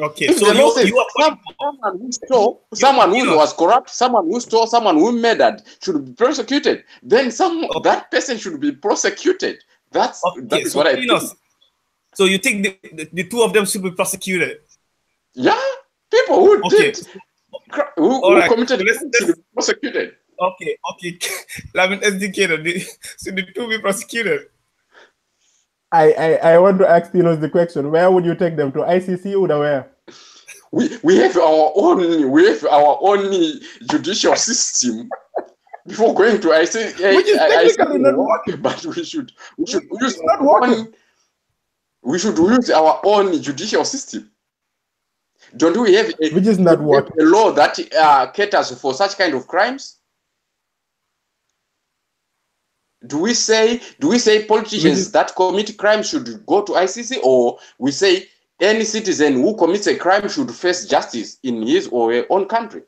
Okay, if so the law says you are someone who stole, someone who was corrupt, someone who stole, someone who murdered should be prosecuted. Then that person should be prosecuted. That is what I think. So you think the two of them should be prosecuted? Yeah, people who who committed crimes should be prosecuted. Okay. Let me educate. Should the two be prosecuted? I want to ask the question. Where would you take them to? ICC or where? We have our own judicial system before going to ICC. Which is technically not working, but we should use our own judicial system. Don't we have which is not working? A law that caters for such kind of crimes? Do we say politicians that commit crime should go to ICC, or we say any citizen who commits a crime should face justice in his or her own country?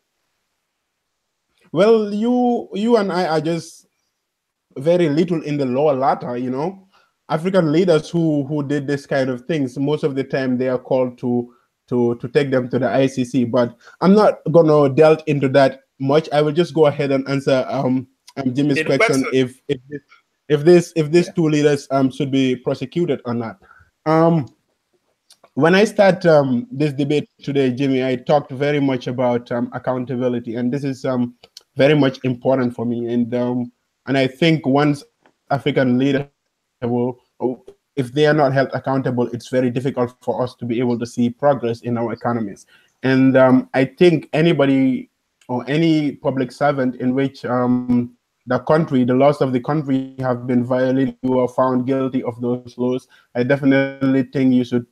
Well, you and I are just very little in the lower latter, African leaders who did this kind of things, most of the time they are called to take them to the ICC. But I'm not gonna delve into that much. I will just go ahead and answer Jimmy's question if these two leaders should be prosecuted or not. When I start this debate today, Jimmy, I talked very much about accountability, and this is very much important for me. And I think once African leaders if they are not held accountable, it's very difficult for us to be able to see progress in our economies. And I think anybody or any public servant in which the laws of the country have been violated, you are found guilty of those laws, I definitely think you should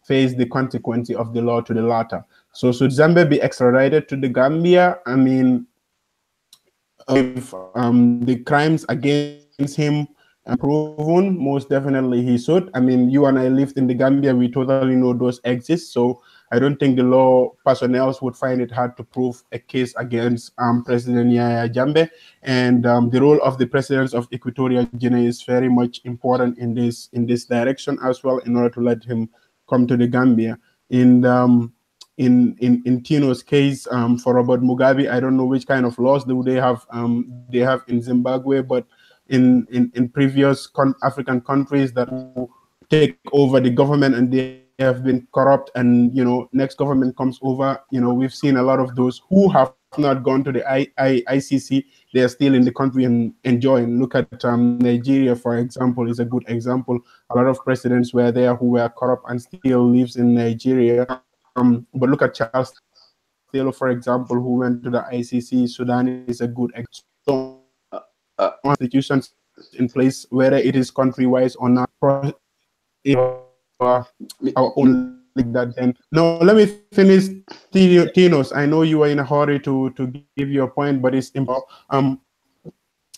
face the consequence of the law to the latter. So should Zambia be extradited to the Gambia? I mean, if the crimes against him are proven, most definitely he should. I mean, you and I lived in the Gambia, we totally know those exist. So I don't think the law personnel would find it hard to prove a case against President Yahya Jammeh. And the role of the presidents of Equatorial Guinea is very much important in this direction as well, in order to let him come to the Gambia. In Tino's case, for Robert Mugabe, I don't know which kind of laws do they have in Zimbabwe, but in previous African countries that take over the government and they have been corrupt, and next government comes over, we've seen a lot of those who have not gone to the ICC. They are still in the country and enjoying. Look at Nigeria, for example, is a good example. A lot of presidents were there who were corrupt and still lives in Nigeria. But look at Charles Taylor, for example, who went to the ICC. Sudan is a good example. Constitutions in place, whether it is country-wise or not, our own like that. Then no, let me finish. Tinos, I know you are in a hurry to give your point, but it's important.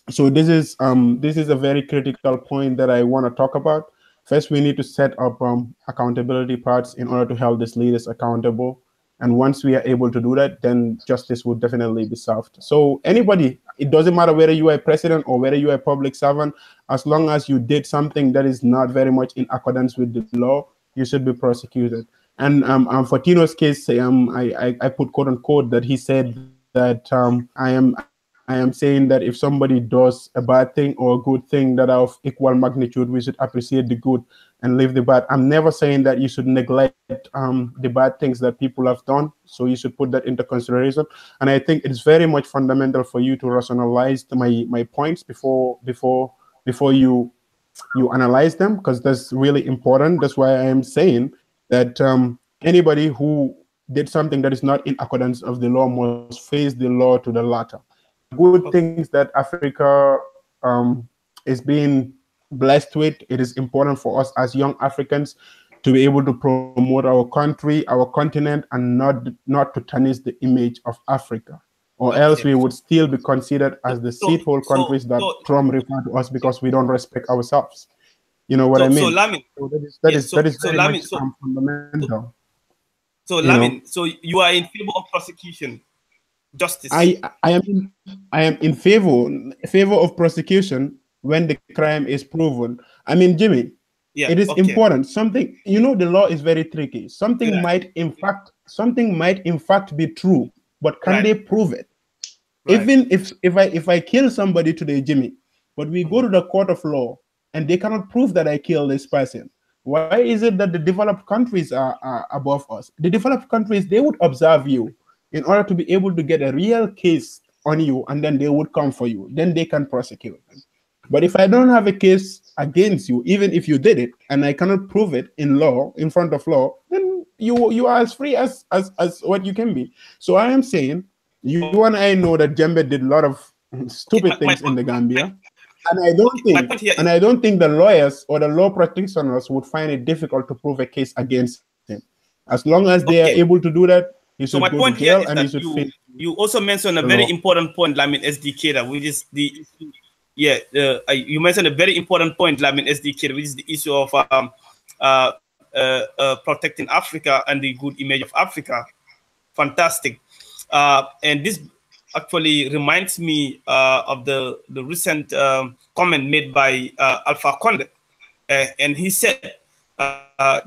So this is a very critical point that I want to talk about. First, we need to set up accountability parts in order to hold these leaders accountable. And once we are able to do that, then justice will definitely be served. So anybody, it doesn't matter whether you are a president or whether you are a public servant, as long as you did something that is not very much in accordance with the law, you should be prosecuted. And for Tino's case, I put quote unquote that he said that I am saying that if somebody does a bad thing or a good thing that are of equal magnitude, we should appreciate the good and leave the bad. I'm never saying that you should neglect the bad things that people have done. So you should put that into consideration. And I think it's very much fundamental for you to rationalize my points before you analyze them, because that's really important. That's why I am saying that anybody who did something that is not in accordance of the law must face the law to the latter. The good things that Africa is being blessed with, it is important for us as young Africans to be able to promote our country, our continent, and not to tarnish the image of Africa. Or else we would still be considered as the seedhole countries that Trump referred to us because we don't respect ourselves. You know what I mean? So Lamin, that is very much fundamental. So Lamin, so you are in favor of prosecution, justice. I am in favor of prosecution when the crime is proven. I mean, Jimmy, it is important. Something, you know, the law is very tricky. Something might in fact be true, but can they prove it? Even if I kill somebody today, Jimmy, but we go to the court of law and they cannot prove that I killed this person. Why is it that the developed countries are above us? The developed countries, they would observe you in order to be able to get a real case on you, and then they would come for you. Then they can prosecute them. But if I don't have a case against you, even if you did it, and I cannot prove it in law, in front of law, then you are as free as what you can be. So I am saying, you and I know that Jembe did a lot of stupid things in the Gambia. And I don't think the lawyers or the law practitioners would find it difficult to prove a case against him. As long as they are able to do that, he should go to jail, and he should face. You also mentioned a very important point, Lamin SDK, which is the you mentioned a very important point, Lamin SDK, which is the issue of protecting Africa and the good image of Africa. Fantastic. And this actually reminds me of the recent comment made by Alpha Conde, and he said that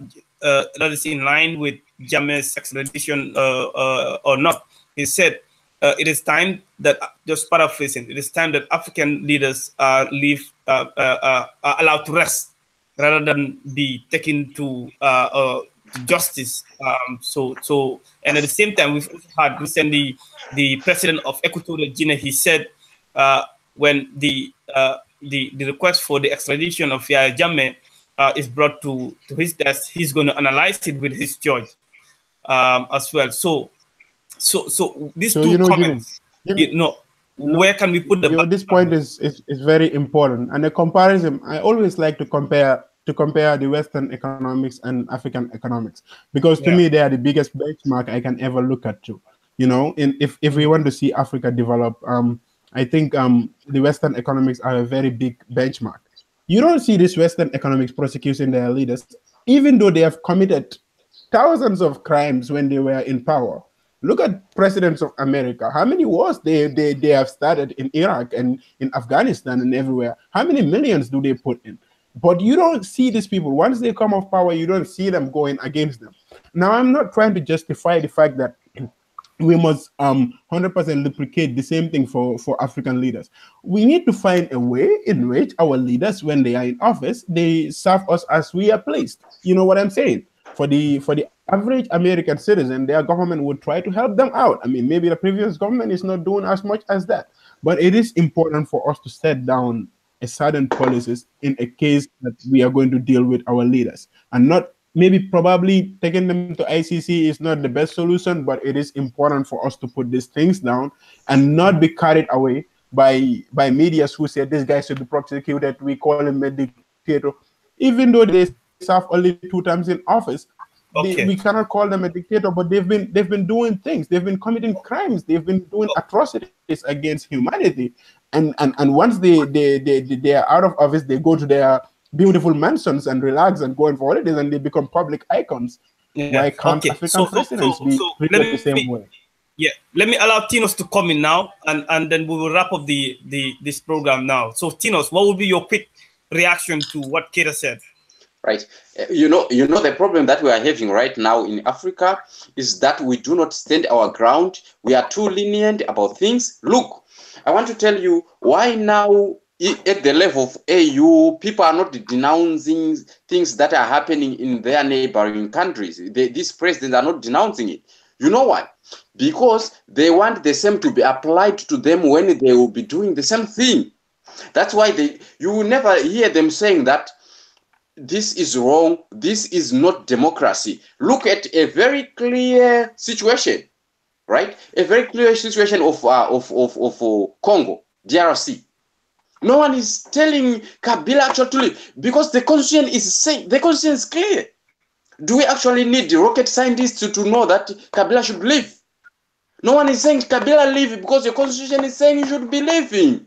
is in line with Jammeh's extradition or not. He said it is time that, just paraphrasing, it is time that African leaders are allowed to rest rather than be taken to justice. And at the same time, we've also had recently the president of Equatorial Guinea. He said when the request for the extradition of Yahya Jammeh is brought to his desk, he's going to analyze it with his judge as well. So these two comments, where can we put them? This point is very important, and a comparison. I always like to compare the Western economics and African economics, because to me they are the biggest benchmark I can ever look at too. You know, if we want to see Africa develop, I think the Western economics are a very big benchmark. You don't see this Western economics prosecuting their leaders, even though they have committed thousands of crimes when they were in power. Look at presidents of America. How many wars they have started in Iraq and in Afghanistan and everywhere? How many millions do they put in? But you don't see these people. Once they come off power, you don't see them going against them. Now, I'm not trying to justify the fact that we must 100% duplicate the same thing for African leaders. We need to find a way in which our leaders, when they are in office, they serve us as we are placed. You know what I'm saying? For the average American citizen, their government would try to help them out. I mean, maybe the previous government is not doing as much as that, but it is important for us to set down a certain policies in a case that we are going to deal with our leaders, and not probably taking them to ICC is not the best solution, but it is important for us to put these things down and not be carried away by medias who say this guy should be prosecuted. We call him a dictator, even though they serve only 2 terms in office. We cannot call them a dictator, but they've been doing things. They've been committing crimes. They've been doing atrocities against humanity. And once they are out of office, they go to their beautiful mansions and relax and go on for holidays, and they become public icons. Yeah. Why can't Okay. African presidents be treated the same way? Yeah, let me allow Tinos to come in now, and then we will wrap up this program now. So Tinos, what would be your quick reaction to what Keda said? Right. You know, the problem that we are having right now in Africa is that we do not stand our ground. We are too lenient about things. Look, I want to tell you why now at the level of AU, people are not denouncing things that are happening in their neighboring countries. These presidents are not denouncing it. You know why? Because they want the same to be applied to them when they will be doing the same thing. That's why you will never hear them saying that this is wrong, this is not democracy. Look at a very clear situation, right? A very clear situation of Congo, DRC. No one is telling Kabila actually to leave because the constitution is saying, the constitution is clear. Do we actually need rocket scientists to know that Kabila should leave? No one is saying Kabila leave because the constitution is saying you should be leaving.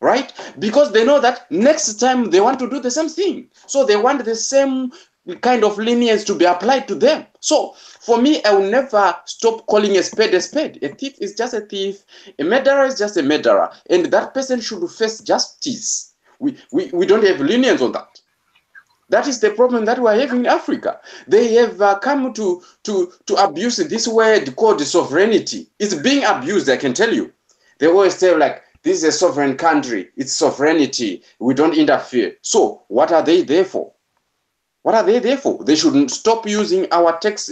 Right? Because they know that next time they want to do the same thing. So they want the same kind of lenience to be applied to them. So for me, I will never stop calling a spade a spade. A thief is just a thief. A murderer is just a murderer. And that person should face justice. We don't have lenience on that. That is the problem that we are having in Africa. They have come to abuse this word called sovereignty. It's being abused, I can tell you. They always say like, this is a sovereign country. It's sovereignty. We don't interfere. So what are they there for? What are they there for? They shouldn't stop using our tax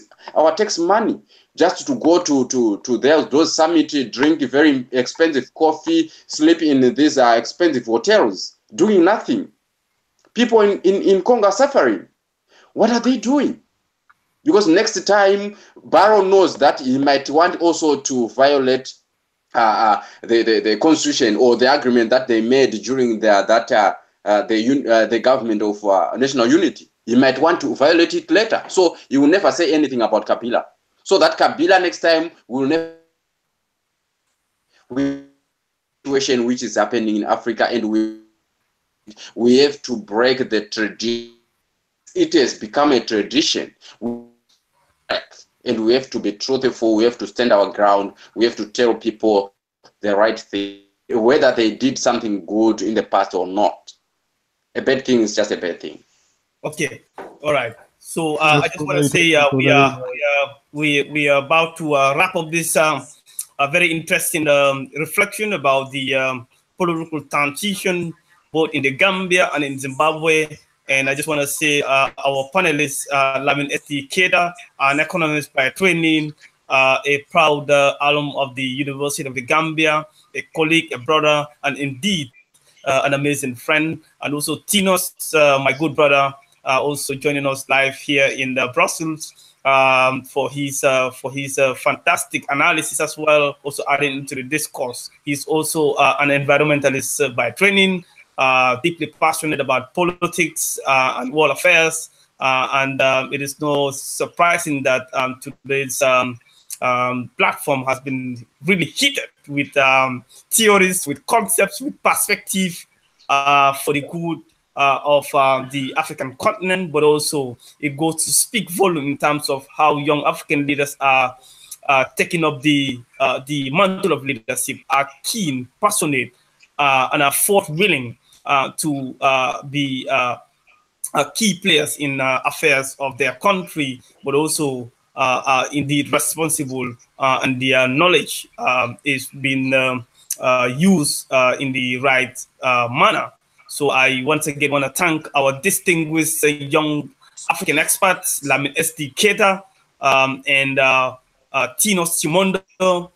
money just to go to those summits, drink very expensive coffee, sleep in these expensive hotels, doing nothing. People in Congo are suffering. What are they doing? Because next time, Barrow knows that he might want also to violate the constitution or the agreement that they made during the government of national unity. He might want to violate it later. So he will never say anything about Kabila. So that Kabila next time will never situation which is happening in Africa, and we have to break the tradition. It has become a tradition. And we have to be truthful, we have to stand our ground, we have to tell people the right thing, whether they did something good in the past or not. A bad thing is just a bad thing. Okay, all right. So I just want to say we are about to wrap up this very interesting reflection about the political transition both in the Gambia and in Zimbabwe. And I just want to say our panelist, Lamin Esti Keda, an economist by training, a proud alum of the University of the Gambia, a colleague, a brother, and indeed an amazing friend. And also Tinos, my good brother, also joining us live here in Brussels for his fantastic analysis as well, also adding into the discourse. He's also an environmentalist by training, deeply passionate about politics and world affairs, and it is no surprising that today's platform has been really heated with theories, with concepts, with perspective for the good of the African continent, but also it goes to speak volume in terms of how young African leaders are taking up the mantle of leadership, are keen, passionate, and are forth-willing to be key players in affairs of their country, but also indeed responsible, and their knowledge is being used in the right manner. So I once again want to thank our distinguished young African experts, Lamin SD Keda and Tinos Simondo,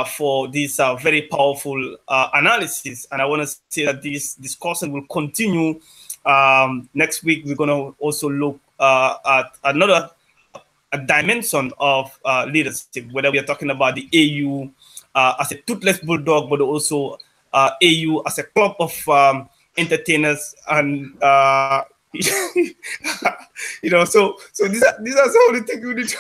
for this very powerful analysis. And I want to say that this discussion will continue. Next week, we're going to also look at another dimension of leadership, whether we are talking about the AU as a toothless bulldog, but also AU as a club of entertainers, and you know, so these are some of the things we need to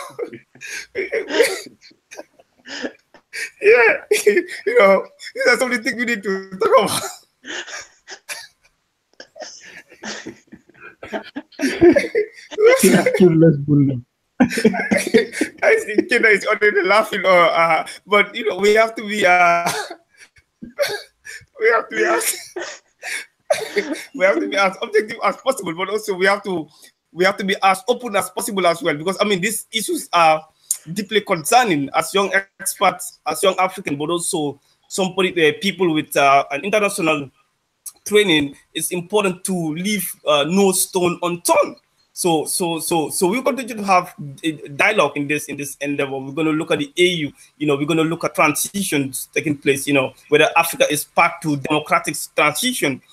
yeah, you know, these are some of the things we need to talk about. I think Kenya is already laughing, but you know we have to be we have to be as we have to be as objective as possible, but also we have to be as open as possible as well, because I mean these issues are deeply concerning as young experts, as young African, but also some people with an international training. It's important to leave no stone unturned. So we continue to have a dialogue in this endeavor. We're going to look at the AU. You know, we're going to look at transitions taking place. You know, whether Africa is path to democratic transition.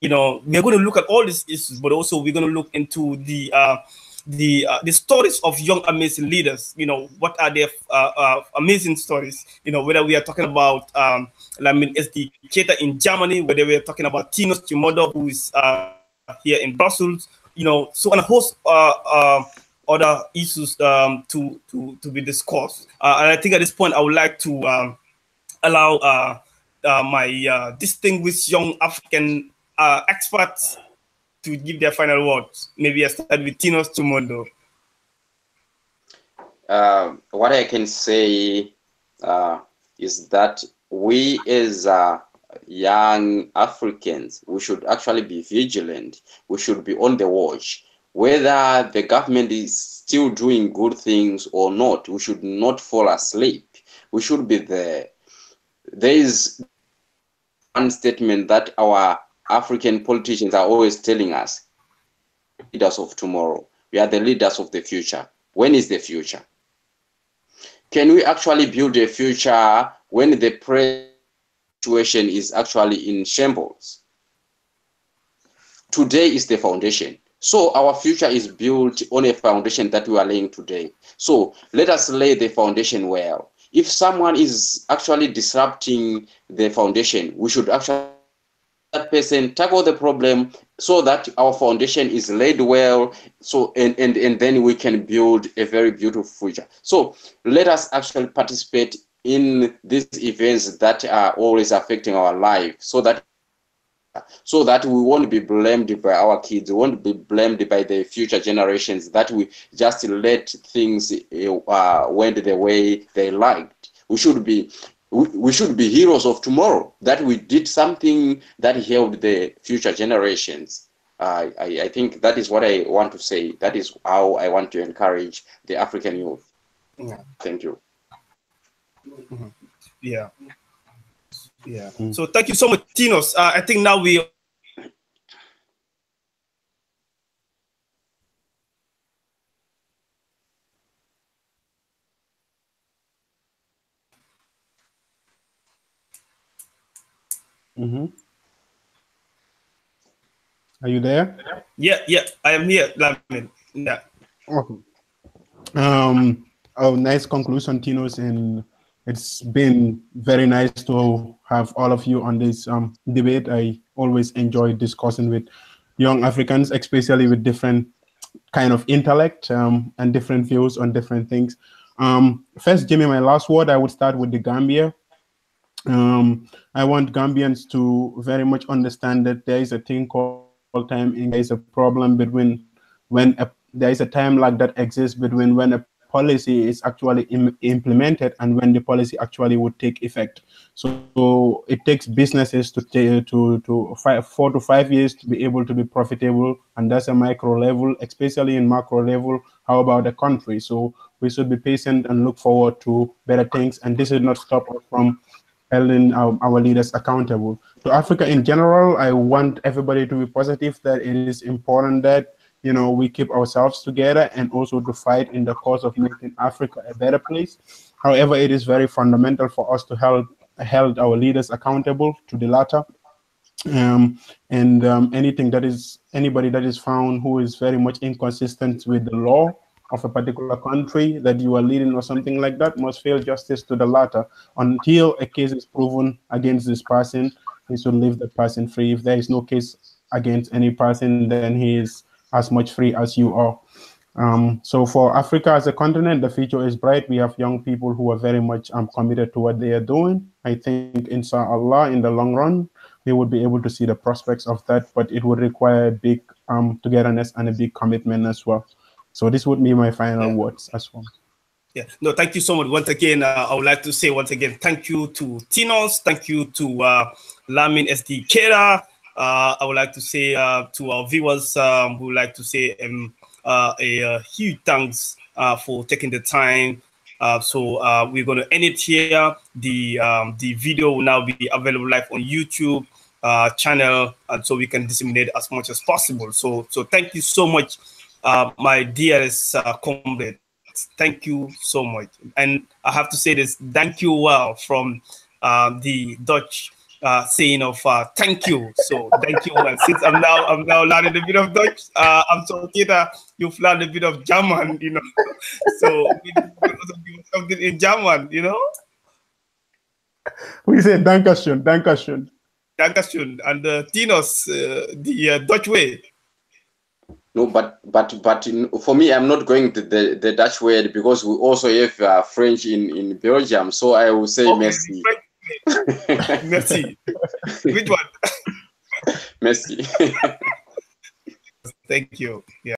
You know, we're going to look at all these issues, but also we're going to look into the stories of young amazing leaders. You know, what are their amazing stories? You know, whether we are talking about SD Keita in Germany, whether we are talking about Tinos Chimodo, who is here in Brussels. You know, so and a host other issues to be discussed. And I think at this point I would like to allow my distinguished young African experts to give their final words. Maybe I start with Tinos Chimondo. What I can say is that we as young Africans, we should actually be vigilant. We should be on the watch. Whether the government is still doing good things or not, we should not fall asleep. We should be there. There is one statement that our African politicians are always telling us: leaders of tomorrow. We are the leaders of the future. When is the future? Can we actually build a future when the present situation is actually in shambles? Today is the foundation. So our future is built on a foundation that we are laying today. So let us lay the foundation well. If someone is actually disrupting the foundation, we should actually that person tackle the problem so that our foundation is laid well, so and then we can build a very beautiful future. So let us actually participate in these events that are always affecting our life, so that we won't be blamed by our kids, we won't be blamed by the future generations, that we just let things went the way they liked. We should be heroes of tomorrow, that we did something that helped the future generations. I think that is what I want to say. That is how I want to encourage the African youth. Yeah. Thank you. Mm-hmm. Yeah. Yeah. So thank you so much, Tinos. I think now we Are you there? Yeah, I am here, Lamin. Yeah. Okay. Oh, nice conclusion, Tinos, and it's been very nice to have all of you on this debate. I always enjoy discussing with young Africans, especially with different kind of intellect and different views on different things. First, Jimmy, my last word, I would start with the Gambia. I want Gambians to very much understand that there is a thing called time, and there is a problem between when there is a time lag that exists between when a policy is actually implemented and when the policy actually would take effect. So it takes businesses to 4 to 5 years to be able to be profitable, and that's a micro level, especially in macro level. How about the country? So we should be patient and look forward to better things, and this should not stop us from holding our leaders accountable. To Africa in general, I want everybody to be positive, that it is important that we keep ourselves together and also to fight in the cause of making Africa a better place. However, it is very fundamental for us to hold our leaders accountable to the latter. Anybody that is found who is very much inconsistent with the law of a particular country that you are leading or something like that must feel justice to the latter. Until a case is proven against this person, he should leave the person free. If there is no case against any person, then he is as much free as you are. So for Africa as a continent, the future is bright. We have young people who are very much committed to what they are doing. I think, inshallah, in the long run, we would be able to see the prospects of that, but it would require big togetherness and a big commitment as well. So this would be my final words as well. Yeah, no, thank you so much. Once again, I would like to say once again, thank you to Tinos, thank you to Lamin SD Kera. I would like to say to our viewers, we would like to say a huge thanks for taking the time. So we're going to end it here. The video will now be available live on YouTube channel, and so we can disseminate as much as possible. So thank you so much, my dearest comrade. Thank you so much. And I have to say this, thank you well from the Dutch saying of thank you. So thank you well. Since I'm now learning a bit of Dutch, I'm so Peter, you've learned a bit of German, you know. So we also do something in German, you know. We say Dankeschön, Dankeschön. Dankeschön. And Tinos, the Dutch way. No, but for me, I'm not going to the Dutch word because we also have French in Belgium. So I will say merci. Merci. Which one? Merci. Thank you. Yeah.